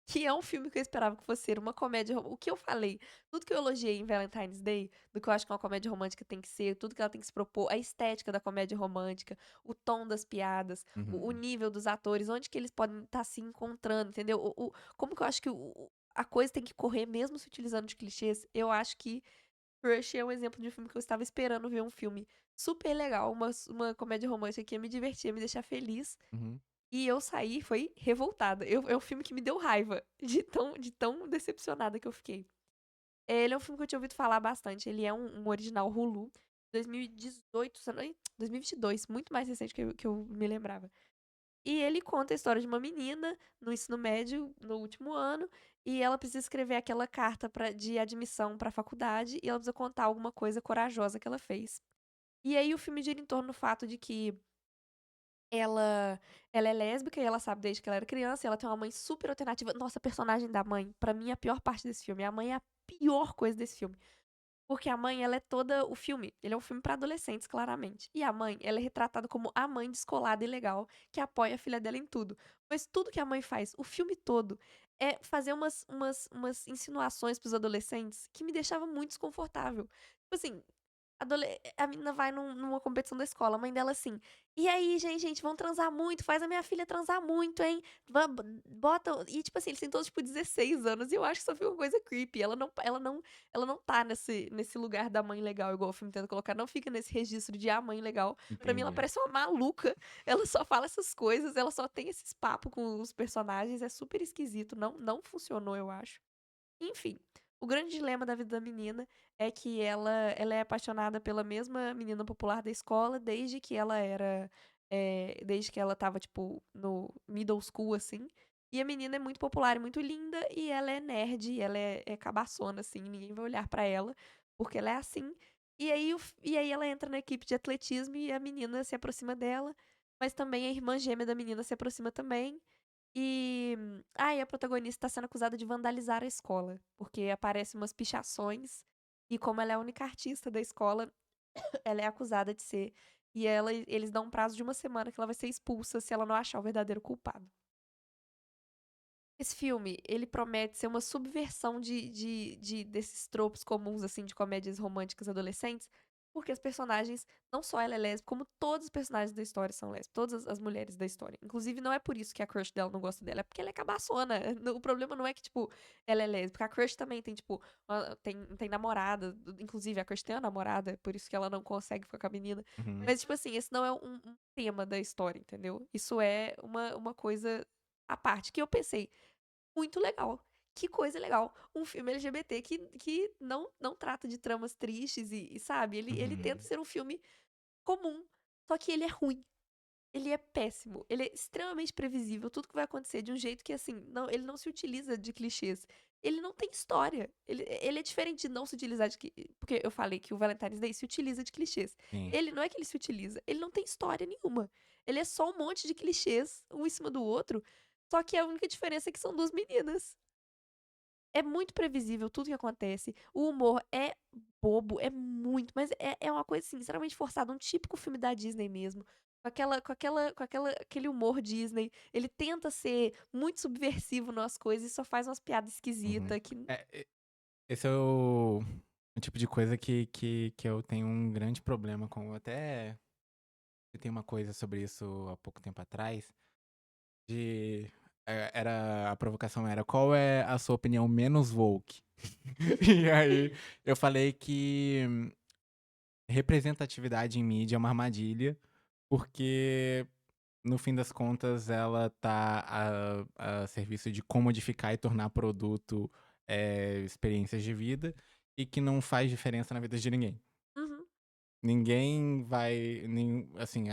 que é um filme que eu esperava que fosse ser uma comédia o que eu falei, tudo que eu elogiei em Valentine's Day, do que eu acho que uma comédia romântica tem que ser, tudo que ela tem que se propor, a estética da comédia romântica, o tom das piadas, o Uhum. nível dos atores, onde que eles podem estar se encontrando, entendeu? Como que eu acho que a coisa tem que correr mesmo se utilizando de clichês, eu acho que Rush é um exemplo de um filme que eu estava esperando ver um filme super legal, uma comédia romântica que ia me divertir, ia me deixar feliz, Uhum. e eu saí foi revoltada. É um filme que me deu raiva de tão decepcionada que eu fiquei. Ele é um filme que eu tinha ouvido falar bastante, ele é um original Hulu, 2018, se eu não 2022, muito mais recente que eu me lembrava. E ele conta a história de uma menina no ensino médio, no último ano, e ela precisa escrever aquela carta de admissão para a faculdade e ela precisa contar alguma coisa corajosa que ela fez. E aí o filme gira em torno do fato de que ela, ela é lésbica e ela sabe desde que ela era criança, e ela tem uma mãe super alternativa. Nossa, a personagem da mãe, pra mim, é a pior parte desse filme. A mãe é a pior coisa desse filme. Porque a mãe, ela é toda o filme, ele é um filme pra adolescentes, claramente. E a mãe, ela é retratada como a mãe descolada e legal, que apoia a filha dela em tudo. Mas tudo que a mãe faz, o filme todo, é fazer umas insinuações pros adolescentes que me deixava muito desconfortável. Tipo assim, a menina vai numa competição da escola, a mãe dela assim: "E aí, gente, vão transar muito, faz a minha filha transar muito, hein. Bota", e tipo assim, eles têm todos, tipo, 16 anos e eu acho que só fica uma coisa creepy, ela não tá nesse lugar da mãe legal, igual o filme tenta colocar, não fica nesse registro de a mãe legal. Pra mim ela Entendi. parece uma maluca, ela só fala essas coisas, ela só tem esses papos com os personagens, é super esquisito, não funcionou, eu acho. Enfim, o grande dilema da vida da menina é que ela é apaixonada pela mesma menina popular da escola desde que ela estava, tipo, no middle school, assim. E a menina é muito popular e muito linda, e ela é nerd, e ela é cabaçona, assim, ninguém vai olhar pra ela, porque ela é assim. E aí ela entra na equipe de atletismo e a menina se aproxima dela, mas também a irmã gêmea da menina se aproxima também. A protagonista tá sendo acusada de vandalizar a escola, porque aparecem umas pichações, e como ela é a única artista da escola, ela é acusada de ser. E eles dão um prazo de uma semana que ela vai ser expulsa se ela não achar o verdadeiro culpado. Esse filme, ele promete ser uma subversão desses tropos comuns, assim, de comédias românticas adolescentes, porque as personagens, não só ela é lésbica, como todos os personagens da história são lésbicas, todas as mulheres da história. Inclusive, não é por isso que a crush dela não gosta dela, é porque ela é cabaçona. O problema não é que, tipo, ela é lésbica. A crush também tem, tipo, tem namorada. Inclusive, a crush tem uma namorada, é por isso que ela não consegue ficar com a menina. Uhum. Mas, tipo assim, esse não é um tema da história, entendeu? Isso é uma coisa à parte, que eu pensei, muito legal. Que coisa legal. Um filme LGBT que não trata de tramas tristes sabe, ele tenta Uhum. ser um filme comum, só que ele é ruim. Ele é péssimo, ele é extremamente previsível, tudo que vai acontecer de um jeito que, assim, ele não se utiliza de clichês. Ele não tem história. Ele é diferente de não se utilizar porque eu falei que o Valentine's Day se utiliza de clichês. Sim. Ele não é que ele se utiliza, ele não tem história nenhuma. Ele é só um monte de clichês, um em cima do outro, só que a única diferença é que são 2 meninas. É muito previsível tudo que acontece. O humor é bobo, é muito, mas é uma coisa, assim, extremamente forçada, um típico filme da Disney mesmo. Aquele humor Disney. Ele tenta ser muito subversivo nas coisas e só faz umas piadas Uhum. esquisitas que Esse é o tipo de coisa que eu tenho um grande problema com. Eu até tem uma coisa sobre isso há pouco tempo atrás, de a provocação era: "Qual é a sua opinião menos woke?". E aí eu falei que representatividade em mídia é uma armadilha, porque no fim das contas ela tá a serviço de comodificar e tornar produto, experiências de vida, e que não faz diferença na vida de ninguém. Uhum. Ninguém vai assim,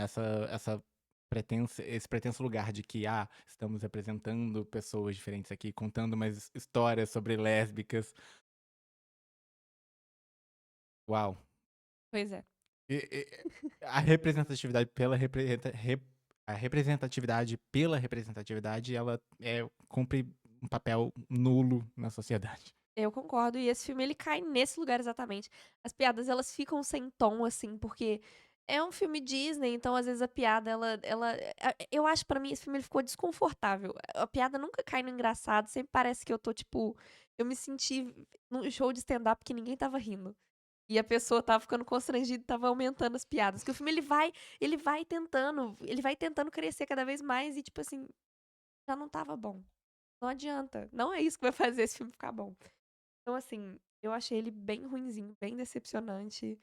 esse pretenso lugar de que, estamos representando pessoas diferentes aqui, contando umas histórias sobre lésbicas. Uau! Pois é. A representatividade pela representatividade, ela, cumpre um papel nulo na sociedade. Eu concordo, e esse filme ele cai nesse lugar exatamente. As piadas elas ficam sem tom, assim, porque é um filme Disney, então às vezes a piada eu acho pra mim esse filme ele ficou desconfortável. A piada nunca cai no engraçado, sempre parece que eu tô tipo, eu me senti num show de stand-up que ninguém estava rindo. E a pessoa estava ficando constrangida e estava aumentando as piadas. Que o filme ele vai tentando crescer cada vez mais e tipo assim, já não estava bom. Não adianta. Não é isso que vai fazer esse filme ficar bom. Então, assim, Eu achei ele bem ruinzinho, bem decepcionante.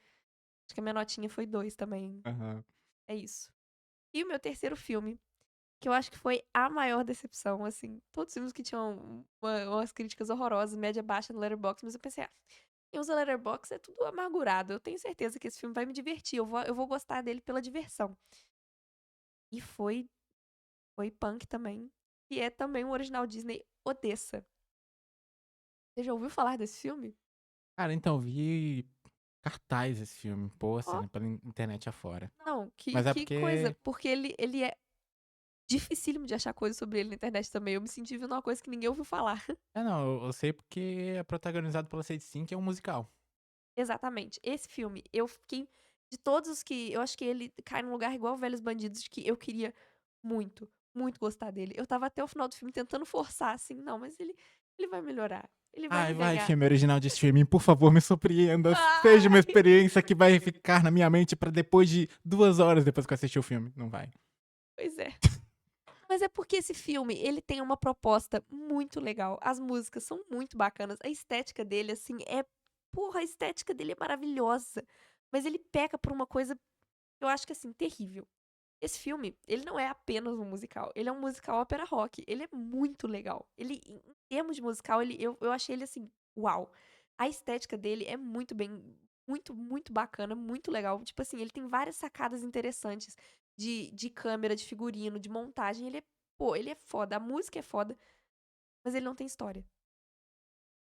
Acho que a minha notinha foi 2 também. Aham. É isso. E o meu terceiro filme, que eu acho que foi a maior decepção, assim, todos os filmes que tinham umas críticas horrorosas, média baixa no Letterboxd, mas eu pensei: "Ah, quem usa Letterboxd é tudo amargurado, eu tenho certeza que esse filme vai me divertir, eu vou gostar dele pela diversão". E foi punk também, e é também um original Disney, Odessa. Você já ouviu falar desse filme? Cara, então, vi cartaz esse filme, Ó, pôster, pela internet afora. não, que Mas é que coisa, porque porque ele é dificílimo de achar coisa sobre ele na internet também, eu me senti vendo uma coisa que ninguém ouviu falar. não, eu sei porque é protagonizado pela Sadie Sink, é um musical. Exatamente. Esse filme, eu fiquei de todos os que eu acho que ele cai num lugar igual Velhos Bandidos, de que eu queria muito, muito gostar dele. Eu estava até o final do filme tentando forçar, assim, não, mas ele vai melhorar. Ele vai Ai, me vai, ganhar. filme original de streaming, por favor, me surpreenda. Seja uma Ai! experiência que vai ficar na minha mente pra depois de 2 horas depois que eu assistir o filme. Não vai. Pois é. Mas é porque esse filme, ele tem uma proposta muito legal. As músicas são muito bacanas. A estética dele, assim, porra, a estética dele é maravilhosa. Mas ele peca por uma coisa, eu acho que, assim, terrível. Esse filme, ele não é apenas um musical, ele é um musical ópera rock, ele é muito legal. Ele, em termos de musical, eu achei ele assim, uau. A estética dele é muito bacana, muito legal. Tipo assim, ele tem várias sacadas interessantes de câmera, de figurino, de montagem. Ele é foda, a música é foda, mas ele não tem história.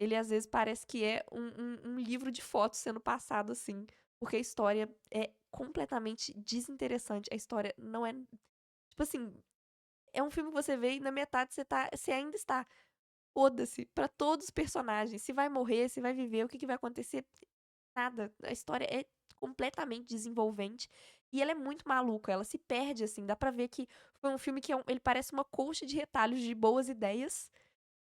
Ele às vezes parece que é um livro de fotos sendo passado assim, porque a história é completamente desinteressante. A história não é. Tipo assim, é um filme que você vê e na metade você ainda está. Foda-se pra todos os personagens. Se vai morrer, se vai viver, o que que vai acontecer, nada. A história é completamente desenvolvente e ela é muito maluca, ela se perde assim, dá pra ver que foi um filme que ele parece uma colcha de retalhos de boas ideias,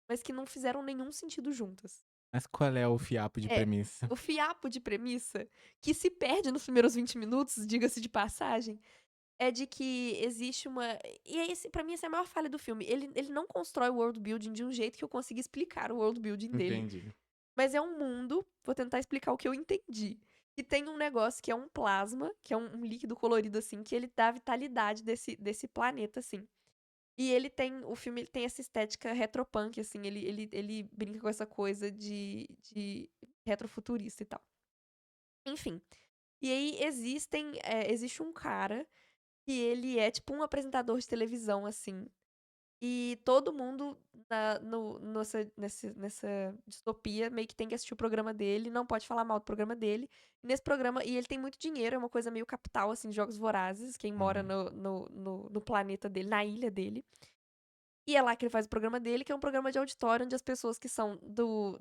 mas que não fizeram nenhum sentido juntas. Mas qual é o fiapo de É, premissa? o fiapo de premissa que se perde nos primeiros 20 minutos, diga-se de passagem, é de que existe uma. E é esse, pra mim, essa é a maior falha do filme. Ele não constrói o world building de um jeito que eu consiga explicar o world building dele. Entendi. Mas é um mundo, vou tentar explicar o que eu entendi. Que tem um negócio que é um plasma, que é um líquido colorido, assim, que ele dá a vitalidade desse planeta, assim. E o filme ele tem essa estética retropunk, assim, ele brinca com essa coisa de retrofuturista e tal. Enfim. E aí existe um cara que ele é tipo um apresentador de televisão, assim. E todo mundo nessa distopia meio que tem que assistir o programa dele, não pode falar mal do programa dele. E nesse programa, e ele tem muito dinheiro, é uma coisa meio capital, assim, de Jogos Vorazes, quem mora Hum. no planeta dele, na ilha dele. E é lá que ele faz o programa dele, que é um programa de auditório, onde as pessoas que são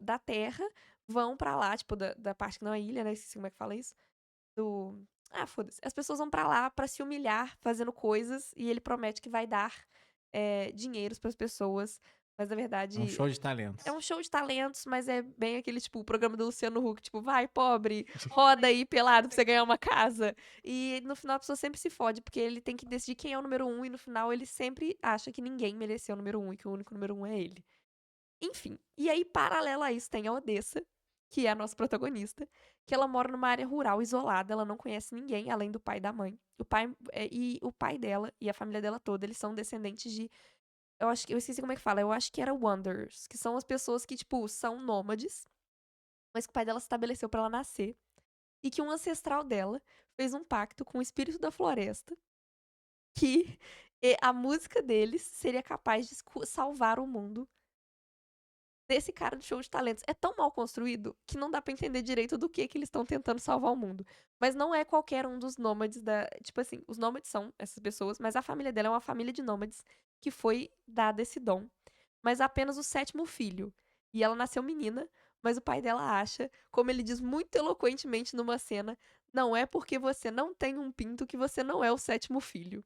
da Terra vão pra lá, tipo, da parte que não é ilha, né? Esqueci como é que fala isso do. Ah, foda-se. As pessoas vão pra lá pra se humilhar fazendo coisas e ele promete que vai dar dinheiros pras pessoas. Mas na É um verdade show de é talentos. um show de talentos, mas é bem aquele tipo o programa do Luciano Huck, tipo, vai, pobre, roda aí pelado pra você ganhar uma casa. E no final a pessoa sempre se fode, porque ele tem que decidir quem é o número um, e no final ele sempre acha que ninguém mereceu o número um e que o único número um é ele. Enfim, e aí, paralelo a isso, tem a Odessa, que é a nossa protagonista, que ela mora numa área rural isolada, ela não conhece ninguém além do pai e da mãe. O pai dela e a família dela toda, eles são descendentes de. Eu acho que eu esqueci como é que fala, eu acho que era Wanderers, que são as pessoas que, tipo, são nômades, mas que o pai dela se estabeleceu pra ela nascer. E que um ancestral dela fez um pacto com o espírito da floresta que a música deles seria capaz de salvar o mundo desse cara do show de talentos. É tão mal construído que não dá pra entender direito do que eles estão tentando salvar o mundo. Mas não é qualquer um dos nômades da. Tipo assim, os nômades são essas pessoas, mas a família dela é uma família de nômades que foi dada esse dom. Mas apenas o sétimo filho. E ela nasceu menina, mas o pai dela acha, como ele diz muito eloquentemente numa cena, não é porque você não tem um pinto que você não é o sétimo filho.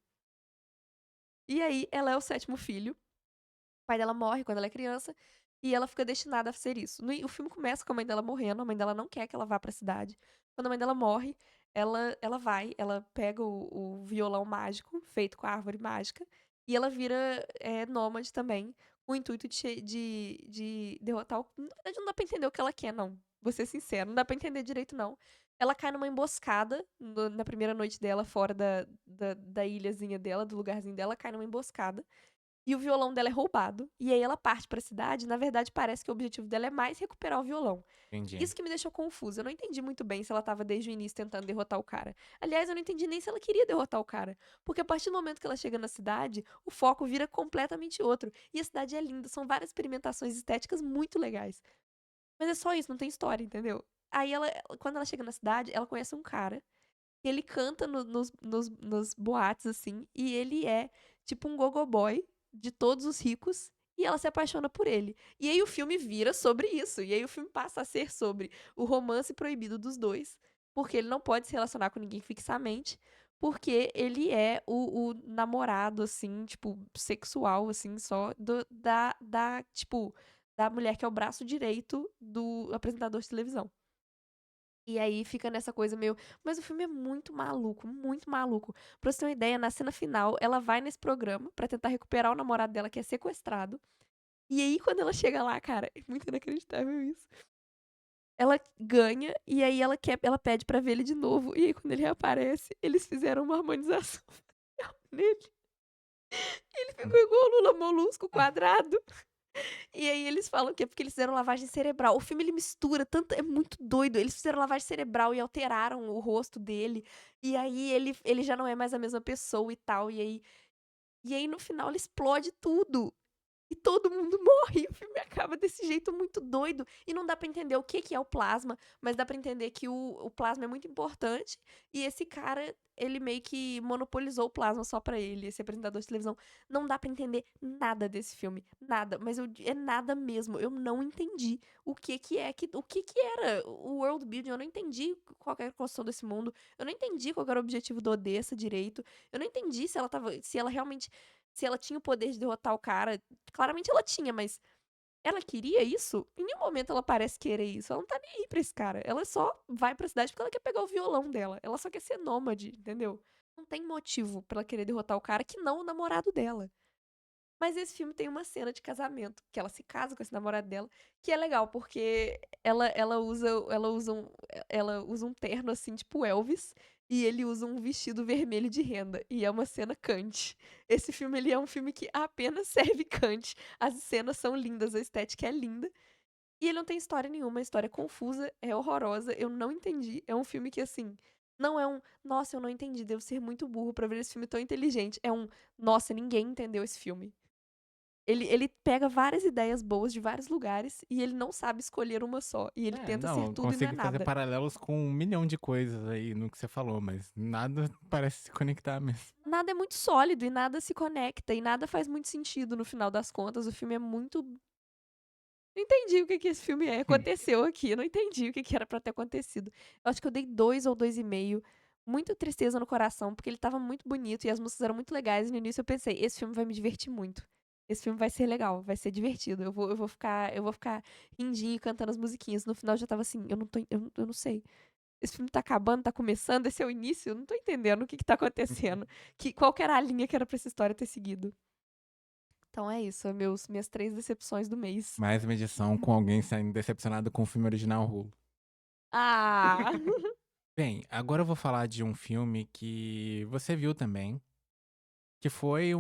E aí, ela é o sétimo filho. O pai dela morre quando ela é criança e ela fica destinada a ser isso. O filme começa com a mãe dela morrendo, a mãe dela não quer que ela vá pra cidade. Quando a mãe dela morre, ela vai, ela pega o violão mágico, feito com a árvore mágica, e ela vira nômade também, com o intuito de derrotar o. Na verdade, não dá pra entender o que ela quer, não. vou ser sincera, não dá pra entender direito não. Ela cai numa emboscada na primeira noite dela fora da ilhazinha dela, do lugarzinho dela, cai numa emboscada. E o violão dela é roubado. E aí ela parte pra cidade, na verdade parece que o objetivo dela é mais recuperar o violão. Entendi. Isso que me deixou confusa, eu não entendi muito bem se ela estava desde o início tentando derrotar o cara. Aliás, eu não entendi nem se ela queria derrotar o cara, porque a partir do momento que ela chega na cidade, o foco vira completamente outro. E a cidade é linda, são várias experimentações estéticas muito legais. Mas é só isso, não tem história, entendeu? Aí quando ela chega na cidade, ela conhece um cara, ele canta nos boates, assim, e ele é tipo um gogo boy de todos os ricos, e ela se apaixona por ele. E aí o filme vira sobre isso, e aí o filme passa a ser sobre o romance proibido dos dois, porque ele não pode se relacionar com ninguém fixamente, porque ele é o namorado, assim, tipo, sexual, assim, só tipo, da mulher que é o braço direito do apresentador de televisão. E aí fica nessa coisa meio. Mas o filme é muito maluco, muito maluco. Pra você ter uma ideia, na cena final, ela vai nesse programa pra tentar recuperar o namorado dela que é sequestrado. E aí, quando ela chega lá, cara, é muito inacreditável isso. Ela ganha e aí ela pede pra ver ele de novo. E aí, quando ele reaparece, eles fizeram uma harmonização facial nele. Ele ficou igual o Lula Molusco quadrado. E aí eles falam que é porque eles fizeram lavagem cerebral. O filme ele mistura tanto, é muito doido. Eles fizeram lavagem cerebral e alteraram o rosto dele. E aí ele já não é mais a mesma pessoa e tal. E aí no final ele explode tudo. E todo mundo morre. O filme acaba desse jeito muito doido. E não dá pra entender o que que é o plasma, mas dá pra entender que o plasma é muito importante. E esse cara, ele meio que monopolizou o plasma só pra ele, esse apresentador de televisão. Não dá pra entender nada desse filme. Nada. Mas é nada mesmo. Eu não entendi o que que é, o que que era o world building. Eu não entendi qual que era a construção desse mundo. Eu não entendi qual que era o objetivo do Odessa direito. Eu não entendi se ela realmente se ela tinha o poder de derrotar o cara. Claramente ela tinha, mas ela queria isso? Em nenhum momento ela parece querer isso. Ela não tá nem aí pra esse cara. Ela só vai pra cidade porque ela quer pegar o violão dela. Ela só quer ser nômade, entendeu? Não tem motivo pra ela querer derrotar o cara que não o namorado dela. Mas esse filme tem uma cena de casamento, que ela se casa com esse namorado dela, que é legal, porque ela usa um terno assim, tipo Elvis, e ele usa um vestido vermelho de renda, e é uma cena Kant. Esse filme ele é um filme que apenas serve Kant. As cenas são lindas, a estética é linda, e ele não tem história nenhuma, a história é confusa, é horrorosa, eu não entendi. É um filme que assim, não é um, nossa, eu não entendi, devo ser muito burro pra ver esse filme tão inteligente. É um, nossa, ninguém entendeu esse filme. Ele pega várias ideias boas de vários lugares e ele não sabe escolher uma só. E ele É, tenta ser não, eu tudo e não é consigo fazer nada. paralelos com 1 milhão de coisas aí no que você falou, mas nada parece se conectar mesmo. Nada é muito sólido e nada se conecta e nada faz muito sentido no final das contas. O filme é muito. Não entendi o que que esse filme é. Aconteceu aqui. Eu não entendi o que que era pra ter acontecido. Eu acho que eu dei 2 ou 2,5. Muita tristeza no coração, porque ele tava muito bonito e as músicas eram muito legais. E no início eu pensei, esse filme vai me divertir muito. Esse filme vai ser legal, vai ser divertido. Eu vou ficar rindinho e cantando as musiquinhas. No final eu já tava assim, eu não sei. Esse filme tá acabando, tá começando, esse é o início, eu não tô entendendo o que que tá acontecendo. Qual que era a linha que era pra essa história ter seguido. Então é isso, minhas 3 decepções do mês. Mais uma edição com alguém saindo decepcionado com o filme original Rulo. Ah! Bem, agora eu vou falar de um filme que você viu também, que foi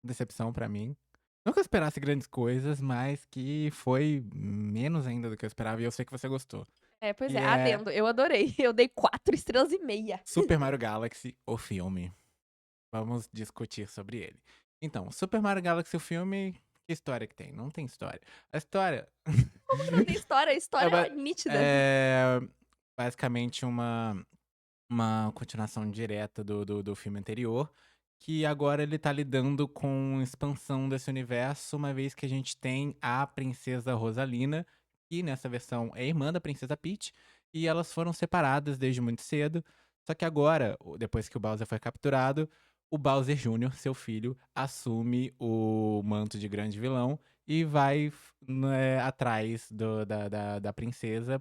decepção pra mim. Não que eu esperasse grandes coisas, mas que foi menos ainda do que eu esperava e eu sei que você gostou. É, pois é, E é adendo, eu adorei. Eu dei 4 estrelas e meia. Super Mario Galaxy, o filme. Vamos discutir sobre ele. Então, Super Mario Galaxy, o filme, que história que tem? Não tem história. A história Como que não tem história? A é, história ba- é nítida. é basicamente uma continuação direta do filme anterior, que agora ele tá lidando com expansão desse universo, uma vez que a gente tem a princesa Rosalina, que nessa versão é irmã da princesa Peach, e elas foram separadas desde muito cedo. Só que agora, depois que o Bowser foi capturado, o Bowser Jr., seu filho, assume o manto de grande vilão e vai né, atrás da princesa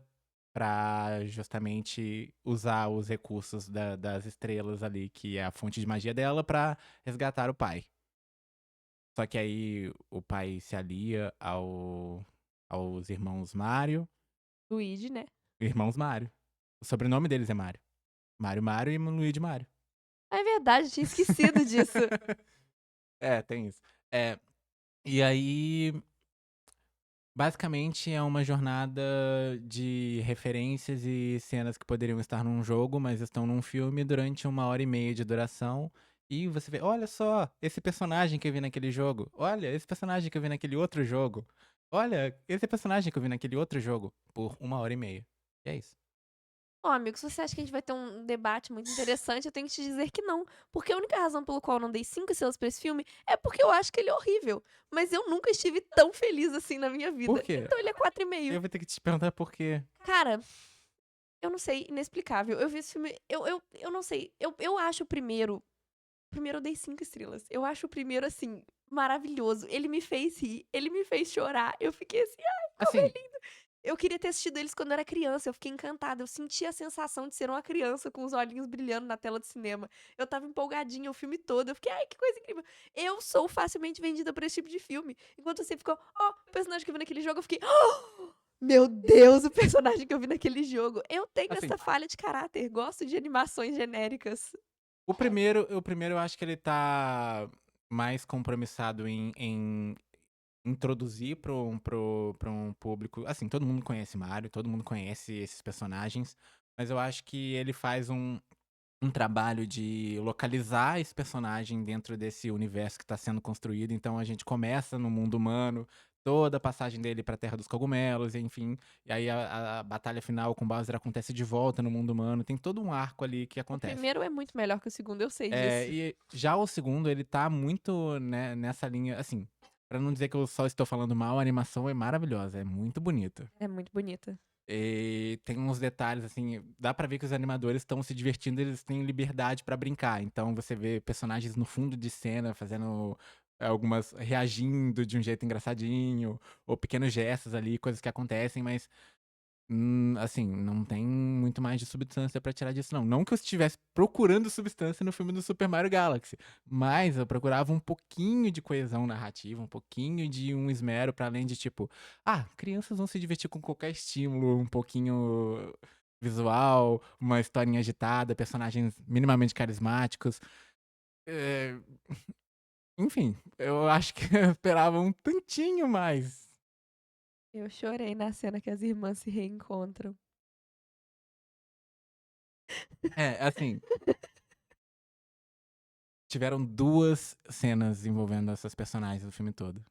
pra justamente usar os recursos das estrelas ali, que é a fonte de magia dela, pra resgatar o pai. Só que aí o pai se alia aos irmãos Mario Luigi, né. Irmãos Mario. O sobrenome deles é Mario. Mario Mario e Luigi Mario. Ah, é verdade, tinha esquecido disso. É, tem isso. E aí, basicamente, é uma jornada de referências e cenas que poderiam estar num jogo, mas estão num filme durante 1h30 de duração. E você vê, olha só, esse personagem que eu vi naquele jogo. Olha, esse personagem que eu vi naquele outro jogo. Olha, esse personagem que eu vi naquele outro jogo. Por 1h30. E é isso. Ó, amigo, se você acha que a gente vai ter um debate muito interessante, eu tenho que te dizer que não. Porque a única razão pelo qual eu não dei 5 estrelas pra esse filme é porque eu acho que ele é horrível. Mas eu nunca estive tão feliz assim na minha Por vida. quê? Então ele é 4,5. Eu vou ter que te perguntar por quê. Cara, eu não sei, inexplicável. Eu vi esse filme, eu não sei. Eu acho o primeiro eu dei 5 estrelas. Eu acho o primeiro, assim, maravilhoso. Ele me fez rir, ele me fez chorar. Eu fiquei assim: "Ai, como Assim, ele". Eu queria ter assistido eles quando eu era criança, eu fiquei encantada, eu senti a sensação de ser uma criança com os olhinhos brilhando na tela do cinema. Eu estava empolgadinha o filme todo, eu fiquei: "Ai, que coisa incrível". Eu sou facilmente vendida por esse tipo de filme. Enquanto você ficou: "Ó, o personagem que eu vi naquele jogo", eu fiquei: "Oh, meu Deus, o personagem que eu vi naquele jogo". Eu tenho assim, essa falha de caráter, gosto de animações genéricas. o primeiro eu acho que ele tá mais compromissado em introduzir para um público, assim, todo mundo conhece Mario, todo mundo conhece esses personagens, mas eu acho que ele faz um trabalho de localizar esse personagem dentro desse universo que está sendo construído. Então a gente começa no mundo humano, toda a passagem dele para a Terra dos Cogumelos, enfim, e aí a batalha final com Bowser acontece de volta no mundo humano, tem todo um arco ali que O acontece. primeiro é muito melhor que o segundo, eu sei disso. E já o segundo, ele tá muito, né, nessa linha, assim, pra não dizer que eu só estou falando mal, a animação é maravilhosa, é muito bonita. É muito bonita. E tem uns detalhes, assim, dá pra ver que os animadores estão se divertindo, eles têm liberdade pra brincar. Então você vê personagens no fundo de cena fazendo algumas reagindo de um jeito engraçadinho, ou pequenos gestos ali, coisas que acontecem, mas assim, não tem muito mais de substância pra tirar disso não. Não que eu estivesse procurando substância no filme do Super Mario Galaxy, mas eu procurava um pouquinho de coesão narrativa, um pouquinho de um esmero pra além de tipo, crianças vão se divertir com qualquer estímulo, um pouquinho visual, uma historinha agitada, personagens minimamente carismáticos. Eh, Enfim, eu acho que eu esperava um tantinho mais. Eu chorei na cena que as irmãs se reencontram. Assim, tiveram 2 cenas envolvendo essas personagens do filme todo.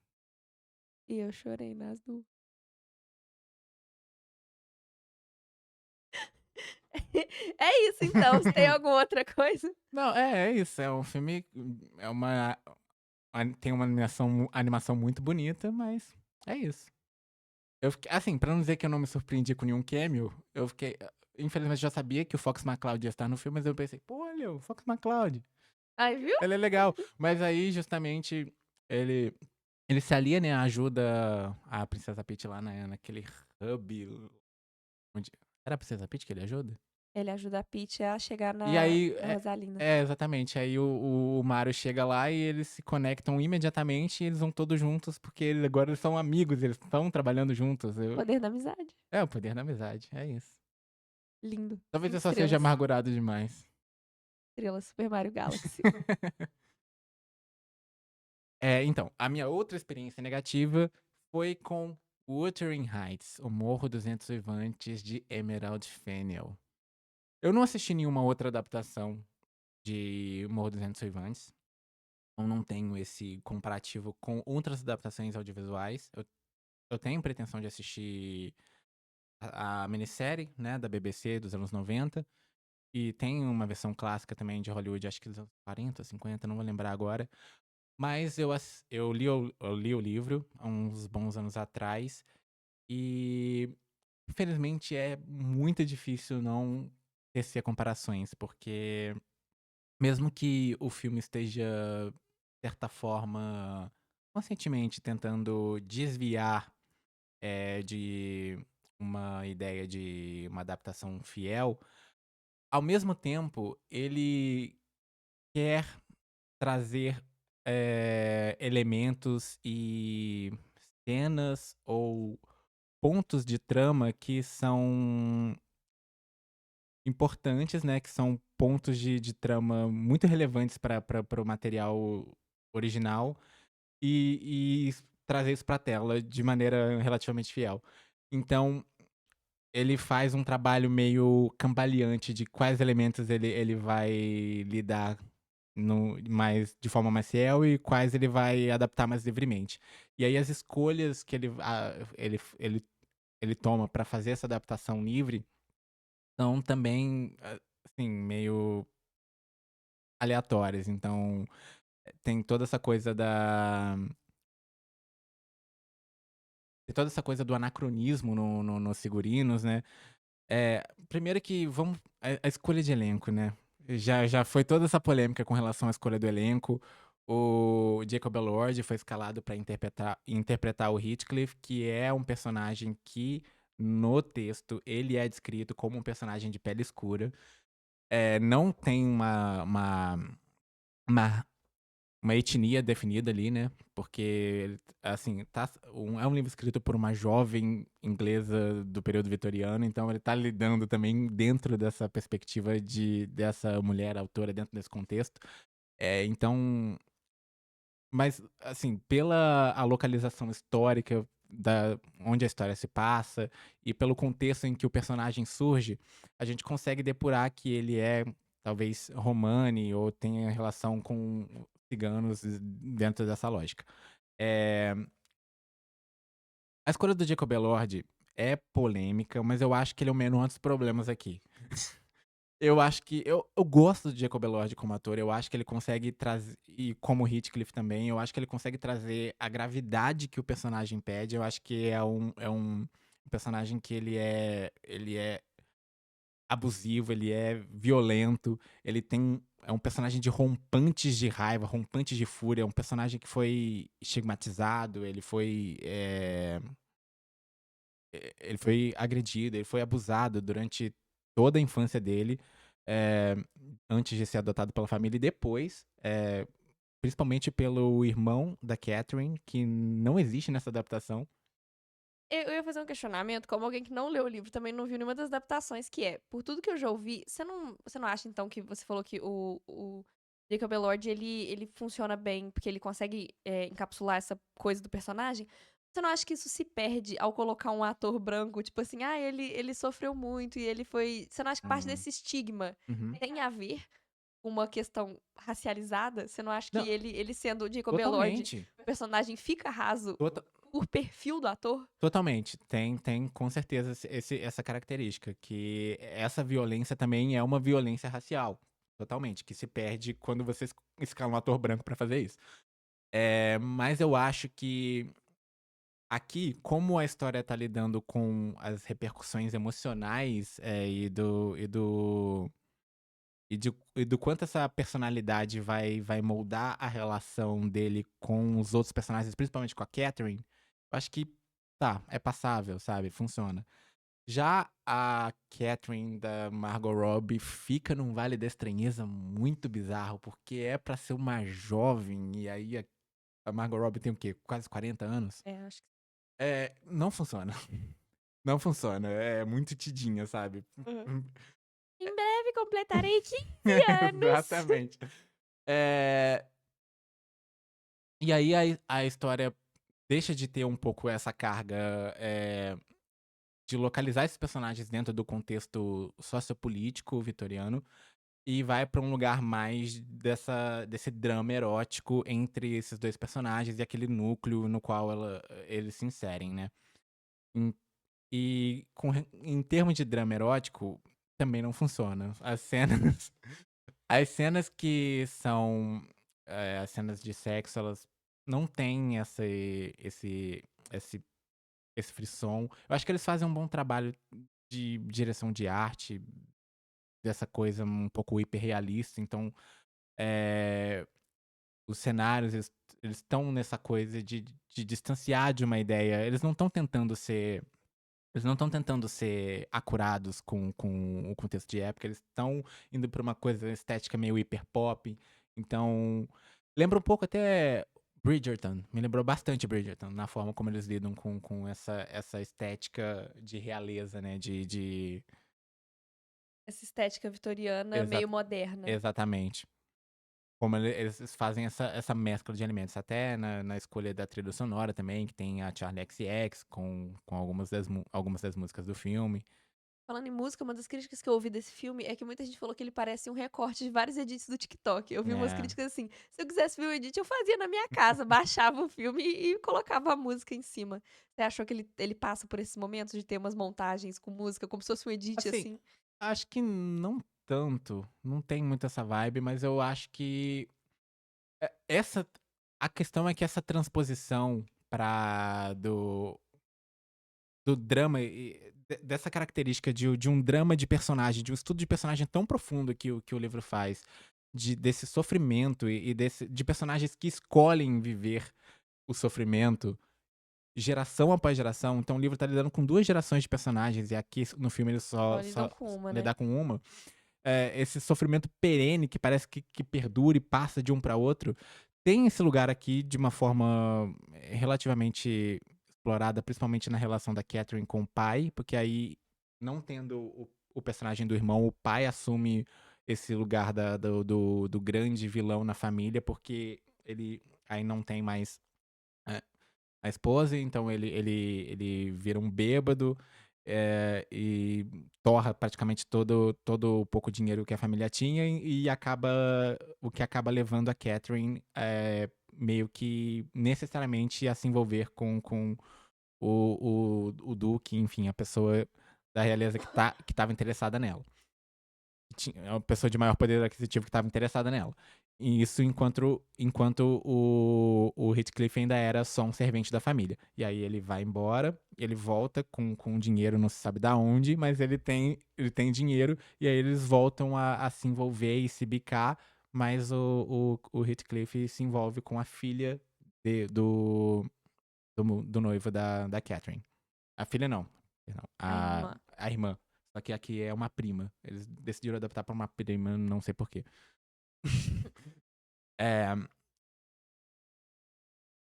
E eu chorei nas 2. É isso então, você tem alguma outra coisa? Não, é isso, é um filme, é uma tem uma animação muito bonita, mas é isso. Eu fiquei assim, pra não dizer que eu não me surpreendi com nenhum cameo, eu fiquei infelizmente eu já sabia que o Fox McCloud ia estar no filme, mas eu pensei: "Pô, olha, o Fox McCloud, Aí, viu? ele é legal". Mas aí, justamente, ele ele se alia, né, ajuda a Princesa Peach lá naquele hub onde era a Princesa Peach que ele ajuda? Ele ajuda a Peach a chegar E na aí na Rosalina. exatamente. Aí o Mario chega lá e eles se conectam imediatamente e eles vão todos juntos, porque agora eles são amigos, eles estão trabalhando juntos. Poder da amizade. É o poder da amizade, é isso. Lindo. Talvez 5 eu só seja estrelas. amargurado demais. Estrelas, Super Mario Galaxy. Então, a minha outra experiência negativa foi com Wuthering Heights, O Morro dos Ventos Uivantes de Emerald Fennell. Eu não assisti nenhuma outra adaptação de Morro dos Ventos Uivantes. Eu não tenho esse comparativo com outras adaptações audiovisuais. Eu tenho pretensão de assistir a minissérie, né, da BBC dos anos 90. E tem uma versão clássica também de Hollywood, acho que dos anos 40, 50, não vou lembrar agora. Mas eu li o livro há uns bons anos atrás. E infelizmente é muito difícil não tecer comparações, porque mesmo que o filme esteja, de certa forma, conscientemente tentando desviar de uma ideia de uma adaptação fiel, ao mesmo tempo, ele quer trazer, elementos e cenas ou pontos de trama que são importantes, né, que são pontos de trama muito relevantes para o material original, e trazer isso pra tela de maneira relativamente fiel. Então, ele faz um trabalho meio cambaleante de quais elementos ele vai lidar de forma mais fiel e quais ele vai adaptar mais livremente. E aí as escolhas que ele toma pra fazer essa adaptação livre são também, assim, meio aleatórias. Então, tem toda essa coisa da tem toda essa coisa do anacronismo nos figurinos, né. Primeiro que vamos a escolha de elenco, né. Já foi toda essa polêmica com relação à escolha do elenco. O Jacob Elordi foi escalado para interpretar o Heathcliff, que é um personagem que, no texto, ele é descrito como um personagem de pele escura. Não tem uma uma etnia definida ali, né, porque ele assim, é um livro escrito por uma jovem inglesa do período vitoriano, então ele tá lidando também dentro dessa perspectiva dessa mulher autora dentro desse contexto. Então, mas, assim, pela a localização histórica da onde a história se passa e pelo contexto em que o personagem surge, a gente consegue depurar que ele é talvez romani ou tenha relação com ciganos dentro dessa lógica. Eh, a escolha do Jacob Elordi é polêmica, mas eu acho que ele é o menor dos problemas aqui. Eu acho que eu gosto do Jacob Elordi como ator, eu acho que ele consegue trazer e como Heathcliff também, eu acho que ele consegue trazer a gravidade que o personagem pede, eu acho que é um personagem que ele é abusivo, ele é violento, é um personagem de rompantes de raiva, rompantes de fúria, é um personagem que foi estigmatizado, ele foi agredido, ele foi abusado durante toda a infância dele, eh, antes de ser adotado pela família e depois, principalmente pelo irmão da Catherine, que não existe nessa adaptação. Eu ia fazer um questionamento, como alguém que não leu o livro, também não viu nenhuma das adaptações, que é, por tudo que eu já ouvi, você não acha então que você falou que o Jacob Elordi ele funciona bem, porque ele consegue, encapsular essa coisa do personagem? Você não acha que isso se perde ao colocar um ator branco, tipo assim, ah, ele sofreu muito e ele foi você não acha que parte Hum, desse estigma uhum. tem a ver com uma questão racializada? Você não acha que Não, ele sendo o Jacob Elordi, totalmente. o personagem fica raso Tota por perfil do ator? Totalmente. Tem com certeza essa característica, que essa violência também é uma violência racial, totalmente, que se perde quando você escala um ator branco pra fazer isso. Mas eu acho que aqui, como a história tá lidando com as repercussões emocionais, e do quanto essa personalidade vai moldar a relação dele com os outros personagens, principalmente com a Catherine, eu acho que tá, é passável, sabe, funciona. Já a Catherine da Margot Robbie fica num vale da estranheza muito bizarro, porque é pra ser uma jovem, e aí a Margot Robbie tem o quê? Quase 40 anos? É, acho que Não funciona. Não funciona, é muito tidinha, sabe. aham. Em breve completarei 15 anos. Exatamente. Eh, e aí a história deixa de ter um pouco essa carga, de localizar esses personagens dentro do contexto sociopolítico vitoriano, e vai pra um lugar mais desse drama erótico entre esses 2 personagens e aquele núcleo no qual eles se inserem, né. Em em termos de drama erótico, também não funciona. As cenas que são, as cenas de sexo, elas não têm esse esse frisson. Eu acho que eles fazem um bom trabalho de direção de arte, dessa coisa um pouco hiperrealista, então, eh, os cenários eles estão nessa coisa de distanciar de uma ideia, eles não estão tentando ser acurados com o contexto de época, eles estão indo pra uma coisa estética meio hiper pop, então lembra um pouco até Bridgerton, me lembrou bastante Bridgerton, na forma como eles lidam com essa estética de realeza, né, de Essa estética vitoriana exa meio moderna. exatamente. Como eles fazem essa mescla de elementos, até na escolha da trilha sonora também, que tem a Charli XCX com algumas das músicas do filme. Falando em música, uma das críticas que eu ouvi desse filme é que muita gente falou que ele parece um recorte de vários edits do TikTok. Eu vi umas É. críticas assim: se eu quisesse ver o edit, eu fazia na minha casa, baixava o filme e colocava a música em cima. Você achou que ele passa por esses momentos de ter umas montagens com música, como se fosse um edit Assim, assim? acho que não tanto, não tem muito essa vibe, mas eu acho que essa a questão é que essa transposição pra do drama e dessa característica de um drama de personagem, de um estudo de personagem tão profundo que o livro faz, desse sofrimento e desse de personagens que escolhem viver o sofrimento, geração após geração. Então o livro tá lidando com 2 gerações de personagens e aqui no filme ele Só só lidam com uma, né? lidar com uma. Esse sofrimento perene que parece que perdura e passa de um para outro, tem esse lugar aqui de uma forma relativamente explorada, principalmente na relação da Catherine com o pai, porque aí, não tendo o personagem do irmão, o pai assume esse lugar do grande vilão na família, porque ele aí não tem mais eh, a esposa, então ele vira um bêbado, e torra praticamente todo o pouco dinheiro que a família tinha e acaba o que acaba levando a Catherine, meio que necessariamente a se envolver com o duque, enfim, a pessoa da realeza que estava interessada nela. É uma pessoa de maior poder aquisitivo que estava interessada nela. E isso enquanto o Heathcliff ainda era só um servente da família. E aí ele vai embora, ele volta com dinheiro não se sabe da onde, mas ele tem dinheiro, e aí eles voltam a se envolver e se bicar, mas o Heathcliff se envolve com a filha de do noivo da Catherine. A filha não, perdão, A irmã. a irmã. Só que aqui é uma prima. Eles decidiram adaptar pra uma prima, não sei porquê.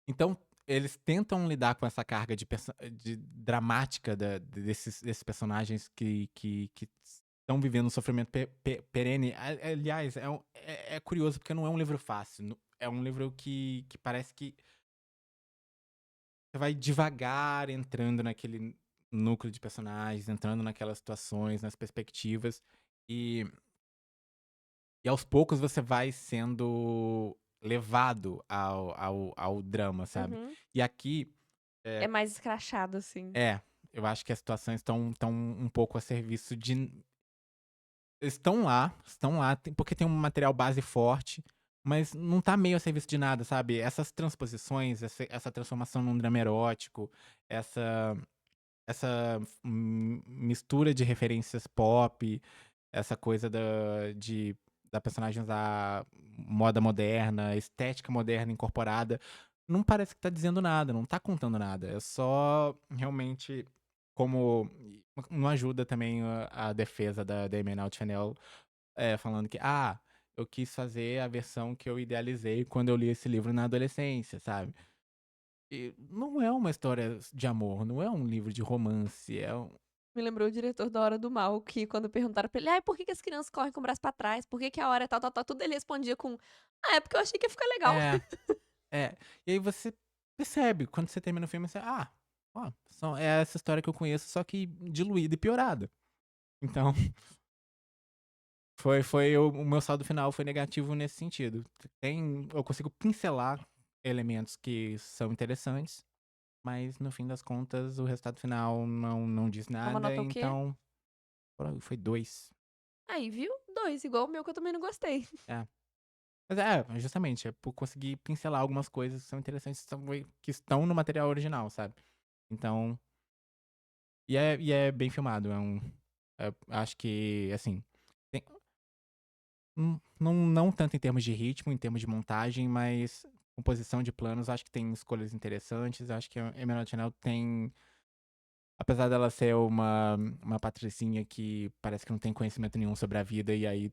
Então, eles tentam lidar com essa carga de dramática desses personagens que estão vivendo um sofrimento perene. Aliás, é curioso porque não é um livro fácil. É um livro que parece que você vai devagar entrando naquele núcleo de personagens, entrando naquelas situações, nas perspectivas, e, e aos poucos você vai sendo levado ao drama, sabe? Uhum. E aqui, É é, mais escrachado, assim. eu acho que as situações estão um pouco a serviço de. Estão lá, porque tem um material base forte, mas não tá meio a serviço de nada, sabe? Essas transposições, essa transformação num drama erótico, essa mistura de referências pop, essa coisa da personagem usar moda moderna, estética moderna incorporada, não parece que tá dizendo nada, não tá contando nada. É só realmente como não ajuda também a defesa da Emerald Fennell, falando que, eu quis fazer a versão que eu idealizei quando eu li esse livro na adolescência, sabe? E não é uma história de amor, não é um livro de romance, Me lembrou o diretor da Hora do Mal, que quando perguntaram pra ele, ai, por que as crianças correm com o braço pra trás? Por que a hora é tal, tal, tal? Tudo ele respondia com, é porque eu achei que ia ficar legal. é, E aí você percebe, quando você termina o filme, você, ó, é essa história que eu conheço, só que diluída e piorada. Então, foi o meu saldo final foi negativo nesse sentido. Eu consigo pincelar elementos que são interessantes, mas no fim das contas o resultado final não diz É uma nada, nota o quê? então foi 2. Aí, viu? 2, igual o meu que eu também não gostei. É. Mas justamente, é por conseguir pincelar algumas coisas que são interessantes, que estão no material original, sabe. Então e é bem filmado, acho que, assim, tem não tanto em termos de ritmo, em termos de montagem, mas composição de planos, acho que tem escolhas interessantes, acho que a Emerald Fennell tem apesar dela ser uma patricinha que parece que não tem conhecimento nenhum sobre a vida, e aí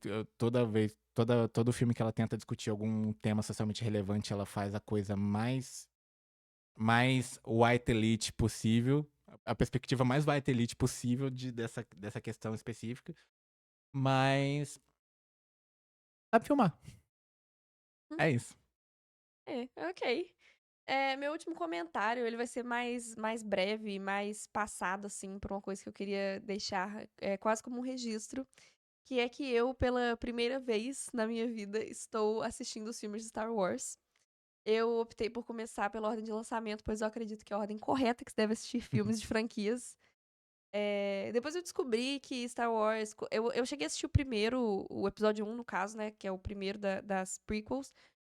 todo filme que ela tenta discutir algum tema socialmente relevante, ela faz a coisa mais white elite possível, a perspectiva mais white elite possível dessa questão específica, mas sabe filmar, Hum, é isso. é, ok. Meu último comentário, ele vai ser mais breve, mais passado, assim, por uma coisa que eu queria deixar, quase como um registro, que é que eu, pela primeira vez na minha vida, estou assistindo os filmes de Star Wars. Eu optei por começar pela ordem de lançamento, pois eu acredito que é a ordem correta que se deve assistir filmes de franquias. Depois eu descobri que Star Wars eu cheguei a assistir o primeiro, o episódio 1 no caso, né, que é o primeiro das prequels.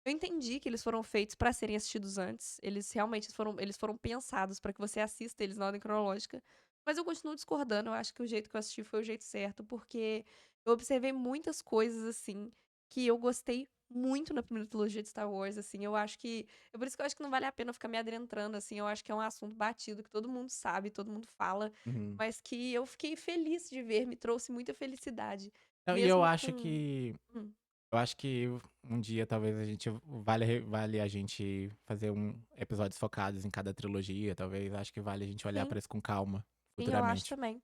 Eu entendi que eles foram feitos pra serem assistidos antes. Eles realmente eles foram pensados pra que você assista eles na ordem cronológica. Mas eu continuo discordando, eu acho que o jeito que eu assisti foi o jeito certo, porque eu observei muitas coisas, assim, que eu gostei muito na primeira trilogia de Star Wars, assim. Eu acho que é por isso que eu acho que não vale a pena eu ficar me adentrando, assim. Eu acho que é um assunto batido, que todo mundo sabe, todo mundo fala, Uhum. mas que eu fiquei feliz de ver, me trouxe muita felicidade. Não, e eu Mesmo acho com que hum, eu acho que um dia talvez a gente vale a gente fazer episódios focados em cada trilogia, talvez, acho que vale a gente olhar sim. pra isso com calma, Sim, eu acho futuramente. também.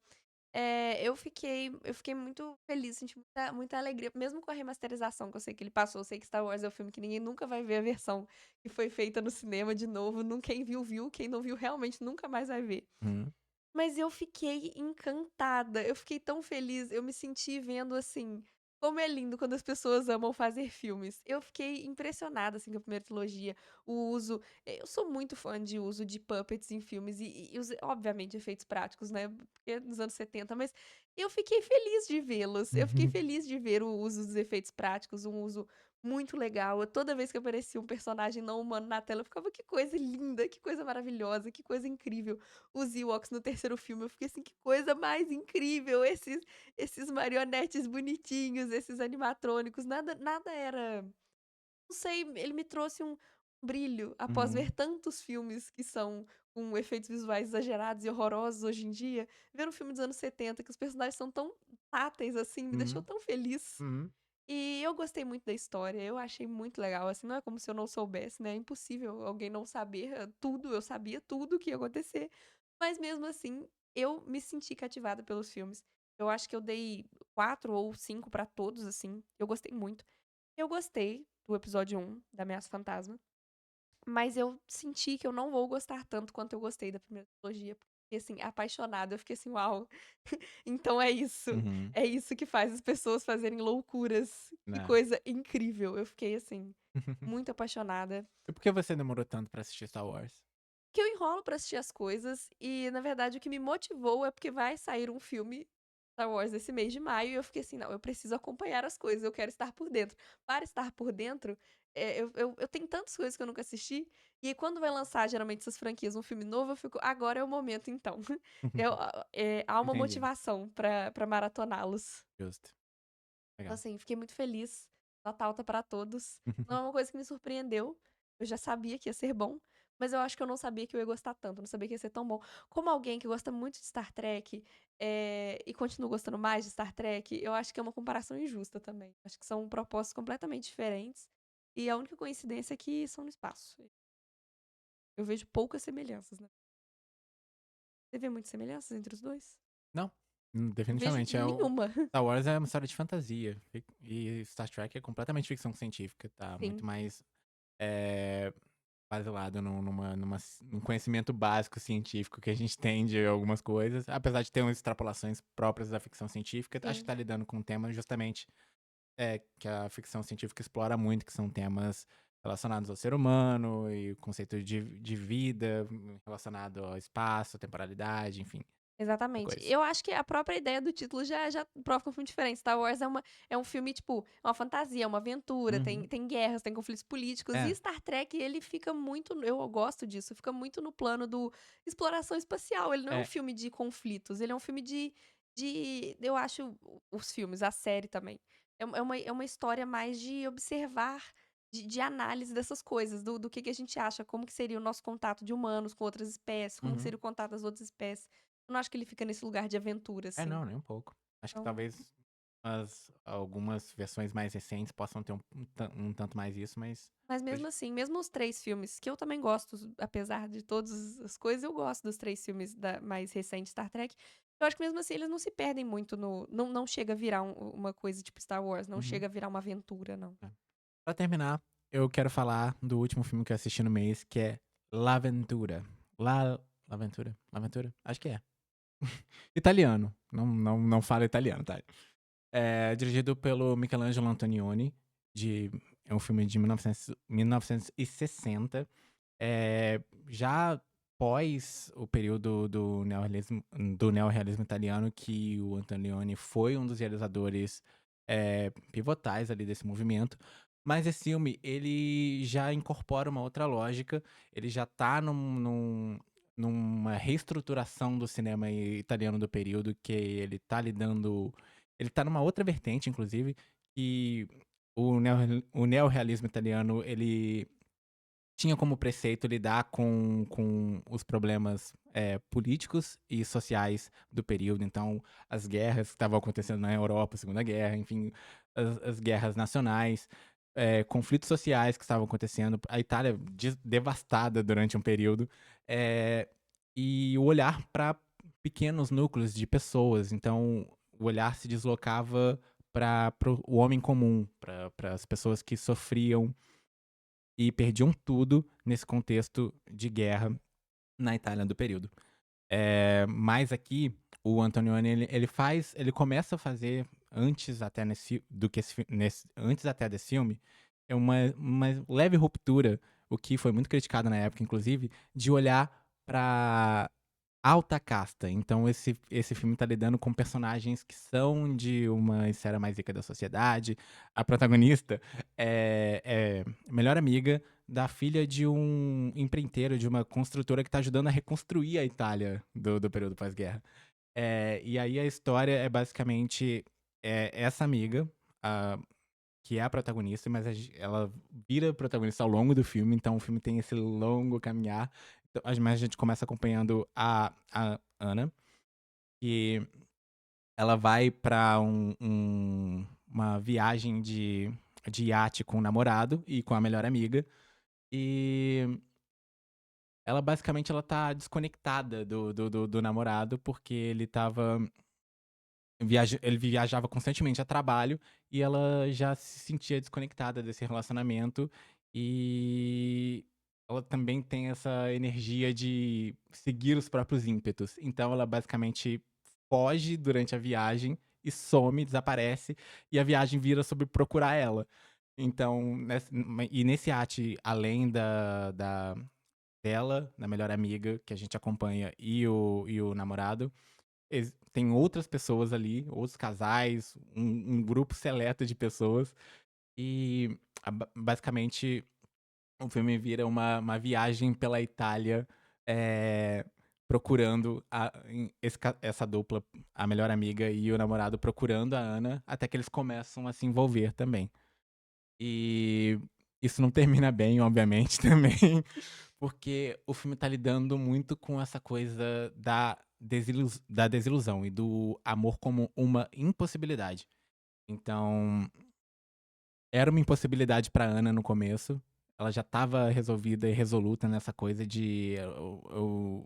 Eu fiquei muito feliz, senti muita alegria, mesmo com a remasterização que eu sei que ele passou. Eu sei que Star Wars é o filme que ninguém nunca vai ver a versão que foi feita no cinema de novo. Quem viu, viu. Quem não viu, realmente nunca mais vai ver. Uhum, Mas eu fiquei encantada, eu fiquei tão feliz, eu me senti vendo, assim, como é lindo quando as pessoas amam fazer filmes. Eu fiquei impressionada, assim, com a primeira trilogia, o uso eu sou muito fã de uso de puppets em filmes e obviamente efeitos práticos, né, porque é nos anos 70, mas eu fiquei feliz de vê-los, eu fiquei uhum, feliz de ver o uso dos efeitos práticos, um uso muito legal. Toda vez que aparecia um personagem não humano na tela, eu ficava: "Que coisa linda, que coisa maravilhosa, que coisa incrível". Os Ewoks no terceiro filme, eu fiquei assim: "Que coisa mais incrível, esses marionetes bonitinhos, esses animatrônicos", nada era não sei, ele me trouxe um brilho após ver uhum, tantos filmes que são com efeitos visuais exagerados e horrorosos hoje em dia, ver um filme dos anos 70 que os personagens são tão táteis, assim, me deixou uhum, tão feliz. uhum, E eu gostei muito da história, eu achei muito legal, assim, não é como se eu não soubesse, né, é impossível alguém não saber, tudo, eu sabia tudo o que ia acontecer, mas mesmo assim, eu me senti cativada pelos filmes. Eu acho que eu dei 4 ou 5 pra todos, assim, eu gostei muito. Eu gostei do episódio 1 da Ameaça Fantasma, mas eu senti que eu não vou gostar tanto quanto eu gostei da primeira trilogia, porque fiquei, assim, apaixonada, eu fiquei assim: "Uau, então uhum. é isso que faz as pessoas fazerem loucuras, que Né. coisa incrível". Eu fiquei, assim, muito apaixonada. E por que você demorou tanto pra assistir Star Wars? Que eu enrolo pra assistir as coisas e, na verdade, o que me motivou é porque vai sair um filme Star Wars esse mês de maio e eu fiquei assim: "Não, eu preciso acompanhar as coisas, eu quero estar por dentro". Para estar por dentro, eu tenho tantas coisas que eu nunca assisti, e aí quando vai lançar geralmente essas franquias, um filme novo, eu fico: "Agora é o momento então". Há uma Entendi, motivação pra maratoná-los. justo, Então, legal. assim, fiquei muito feliz. Nota alta pra todos. Não é uma coisa que me surpreendeu. Eu já sabia que ia ser bom, mas eu acho que eu não sabia que eu ia gostar tanto, não sabia que ia ser tão bom. Como alguém que gosta muito de Star Trek, e continua gostando mais de Star Trek, eu acho que é uma comparação injusta também. Acho que são propósitos completamente diferentes, e a única coincidência é que são no espaço. Eu vejo poucas semelhanças, né. Você vê muitas semelhanças entre os dois? Não, Vejo definitivamente nenhuma. Star Wars é uma história de fantasia, e Star Trek é completamente ficção científica, tá muito Sim, mais, eh, baseado num conhecimento básico científico que a gente tem de algumas coisas, apesar de ter umas extrapolações próprias da ficção científica, acho que sim. tá lidando com temas justamente, que a ficção científica explora muito, que são temas relacionados ao ser humano e o conceito de vida, relacionado ao espaço, temporalidade, enfim, muita Exatamente. coisa. Eu acho que a própria ideia do título já prova que é um filme diferente. Star Wars é um filme, tipo, é uma fantasia, é uma aventura, tem Uhum. tem guerras, tem conflitos políticos. E É, Star Trek, ele fica muito eu gosto disso, fica muito no plano do exploração espacial. Ele não é um é. filme de conflitos, ele é um filme eu acho os filmes, a série também, é uma história mais de observar, de análise dessas coisas, do que a gente acha, como que seria o nosso contato de humanos com outras espécies, como que Uhum. seria o contato das outras espécies. Eu não acho que ele fica nesse lugar de aventura, É, assim. não, nem um pouco. Acho que Então talvez algumas versões mais recentes possam ter um tanto mais isso, mas mas eu mesmo j assim, mesmo os 3 filmes, que eu também gosto, apesar de todas as coisas, eu gosto dos 3 filmes da mais recente Star Trek. Eu acho que mesmo assim eles não se perdem muito no não chega a virar uma coisa tipo Star Wars, não uhum, chega a virar uma aventura, não. é. Pra terminar, eu quero falar do último filme que eu assisti no mês, que é L'Avventura. L'Avventura? L'Avventura? Acho que é. Italiano, não falo italiano, tá? É dirigido pelo Michelangelo Antonioni, é um filme de 1960. Já pós o período do neorrealismo italiano, que o Antonioni foi um dos realizadores, pivotais ali desse movimento. Mas esse filme, ele já incorpora uma outra lógica, ele já tá numa reestruturação do cinema italiano do período, que ele tá numa outra vertente, inclusive, que o neorrealismo italiano, ele tinha como preceito lidar com os problemas, políticos e sociais do período. Então, as guerras que estavam acontecendo na Europa, Segunda Guerra, enfim, as guerras nacionais, conflitos sociais que estavam acontecendo, a Itália devastada durante um período, eh, e o olhar para pequenos núcleos de pessoas. Então, o olhar se deslocava para o homem comum, para as pessoas que sofriam e perdiam tudo nesse contexto de guerra na Itália do período. Mas aqui o Antonioni ele começa a fazer antes até nesse do que esse fi nesse antes até desse filme, é uma leve ruptura, o que foi muito criticado na época inclusive, de olhar pra alta casta. Então esse filme tá lidando com personagens que são de uma esfera mais rica da sociedade. A protagonista é melhor amiga da filha de um empreiteiro, de uma construtora que tá ajudando a reconstruir a Itália do período pós-guerra. E aí a história é basicamente, essa amiga, a que é a protagonista, mas ela vira protagonista ao longo do filme, então o filme tem esse longo caminhar. Então, mas a gente começa acompanhando a Ana, que ela vai pra uma viagem de iate com o namorado e com a melhor amiga, e ela tá desconectada do namorado, porque ele viajava constantemente a trabalho e ela já se sentia desconectada desse relacionamento, e ela também tem essa energia de seguir os próprios ímpetos. Então ela basicamente foge durante a viagem e some, desaparece, e a viagem vira sobre procurar ela. Então, nesse arte, além dela, da melhor amiga que a gente acompanha, e o namorado, tem outras pessoas ali, outros casais, um grupo seleto de pessoas, e basicamente o filme vira uma viagem pela Itália, eh, procurando essa dupla, a melhor amiga e o namorado procurando a Ana, até que eles começam a se envolver também. E isso não termina bem, obviamente, também, porque o filme tá lidando muito com essa coisa da desilusão e do amor como uma impossibilidade. Então, era uma impossibilidade pra Ana no começo, ela já estava resolvida e resoluta nessa coisa de eu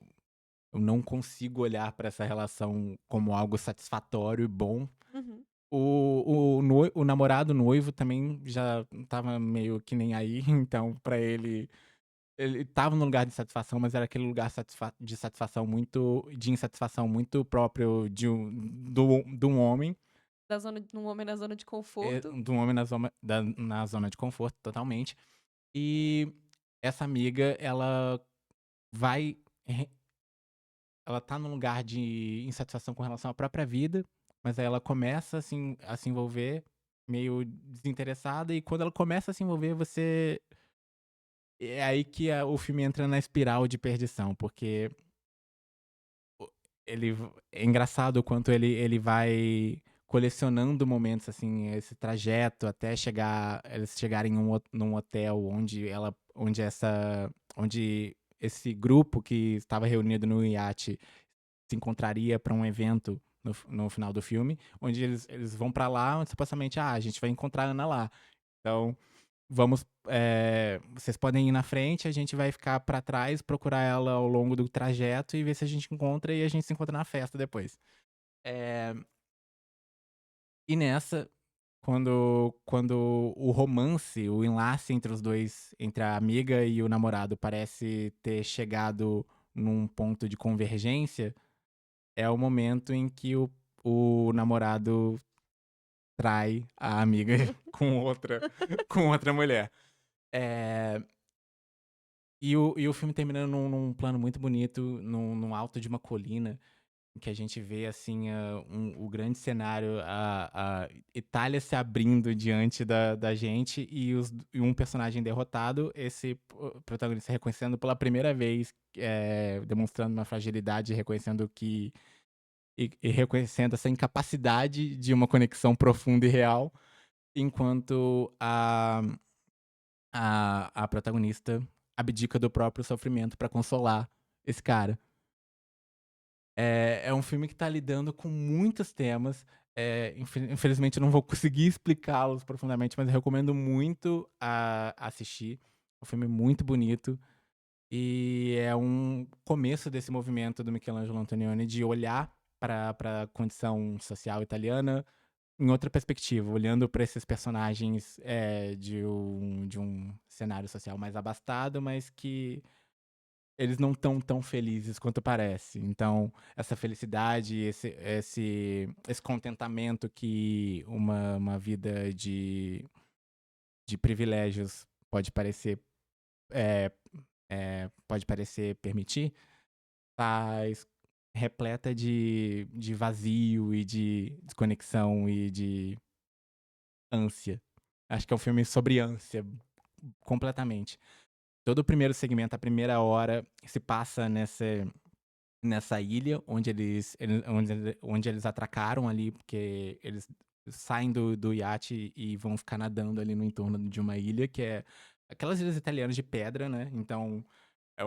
não consigo olhar pra essa relação como algo satisfatório e bom. Uhum. O namorado, o noivo também já estava meio que nem aí, então pra ele estava num lugar de satisfação, mas era aquele lugar de insatisfação muito próprio de um homem, Da zona de um homem na zona de conforto. de um homem na zona de conforto totalmente. E essa amiga, vai re ela tá num lugar de insatisfação com relação à própria vida, mas aí ela começa a se envolver meio desinteressada, e quando ela começa a se envolver, é aí que o filme entra na espiral de perdição, porque o é engraçado o quanto ele vai colecionando momentos, assim, esse trajeto até eles chegarem num hotel onde esse grupo que estava reunido no iate se encontraria pra um evento no final do filme, onde eles vão pra lá, onde supostamente, a gente vai encontrar a Ana lá. Então, vamos, vocês podem ir na frente, a gente vai ficar pra trás, procurar ela ao longo do trajeto e ver se a gente encontra, e a gente se encontra na festa depois. Eh, e nessa, quando o romance, o enlace entre os dois, entre a amiga e o namorado, parece ter chegado num ponto de convergência, é o momento em que o namorado trai a amiga com outra mulher. Eh, e o filme termina num plano muito bonito, num alto de uma colina, em que a gente vê, assim, o grande cenário, a Itália se abrindo diante da gente, e um personagem derrotado, esse protagonista reconhecendo pela primeira vez, demonstrando uma fragilidade, reconhecendo que e reconhecendo essa incapacidade de uma conexão profunda e real, enquanto a protagonista abdica do próprio sofrimento pra consolar esse cara. É um filme que tá lidando com muitos temas, infelizmente eu não vou conseguir explicá-los profundamente, mas eu recomendo muito a assistir. É um filme muito bonito, e é um começo desse movimento do Michelangelo Antonioni de olhar pra condição social italiana em outra perspectiva, olhando para esses personagens, de um cenário social mais abastado, mas que eles não estão tão felizes quanto parece. Então, essa felicidade, esse contentamento que uma vida de privilégios eh pode parecer permitir, tá repleta de vazio e de desconexão e de ânsia. Acho que é um filme sobre ânsia, completamente. Todo o primeiro segmento, a primeira hora, se passa nessa ilha onde eles atracaram ali, porque eles saem do iate e vão ficar nadando ali no entorno de uma ilha, que é aquelas ilhas italianas de pedra, né, então é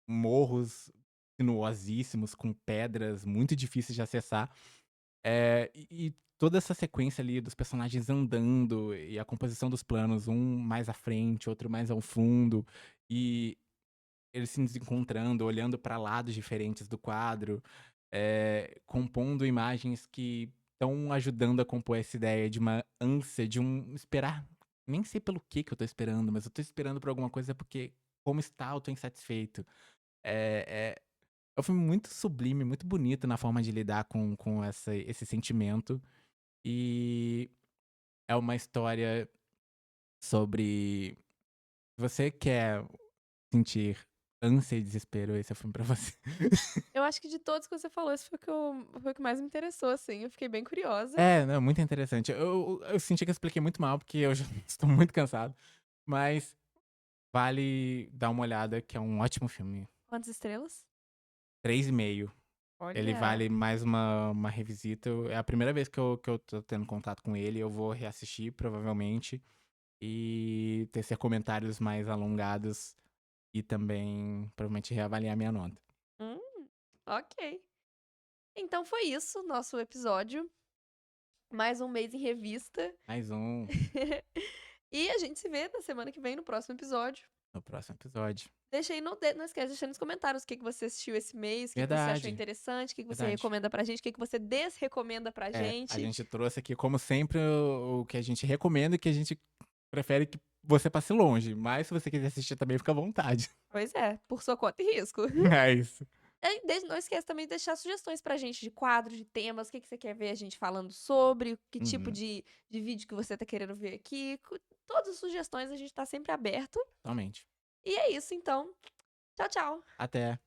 morros sinuosíssimos com pedras muito difíceis de acessar. E toda essa sequência ali dos personagens andando e a composição dos planos, um mais à frente, outro mais ao fundo, e eles se desencontrando, olhando para lados diferentes do quadro, compondo imagens que estão ajudando a compor essa ideia de uma ânsia, de um esperar. Nem sei pelo que eu tô esperando, mas eu tô esperando por alguma coisa porque, como está, eu tô insatisfeito. É um filme muito sublime, muito bonito na forma de lidar com esse sentimento. E é uma história sobre. Você quer sentir ânsia e desespero, esse é o filme pra você. Eu acho que de todos que você falou, esse foi o que mais me interessou, assim, eu fiquei bem curiosa. É, não, muito interessante. Eu senti que eu expliquei muito mal, porque eu já estou muito cansado. Mas vale dar uma olhada, que é um ótimo filme. Quantas estrelas? 3,5. Ele Olha, vale mais uma revisita. É a primeira vez que eu tô tendo contato com ele. Eu vou reassistir, provavelmente, e tecer comentários mais alongados e também, provavelmente, reavaliar minha nota. hum, ok. Então foi isso, nosso episódio. Mais um mês em revista. Mais um E a gente se vê na semana que vem no próximo episódio. no próximo episódio. Deixa aí não esquece, deixa aí nos comentários o que você assistiu esse mês, o que você achou Verdade, interessante, o que você verdade. recomenda pra gente, o que você desrecomenda pra A gente. gente trouxe aqui, como sempre, o que a gente recomenda e que a gente prefere que você passe longe. Mas se você quiser assistir também, fica à vontade. Pois é, por sua conta e risco. É isso. Não esquece também de deixar sugestões pra gente de quadros, de temas, o que você quer ver a gente falando sobre, que tipo Uhum, de vídeo que você tá querendo ver aqui. Todas as sugestões a gente tá sempre aberto. totalmente. E é isso, então. Tchau, tchau. Até.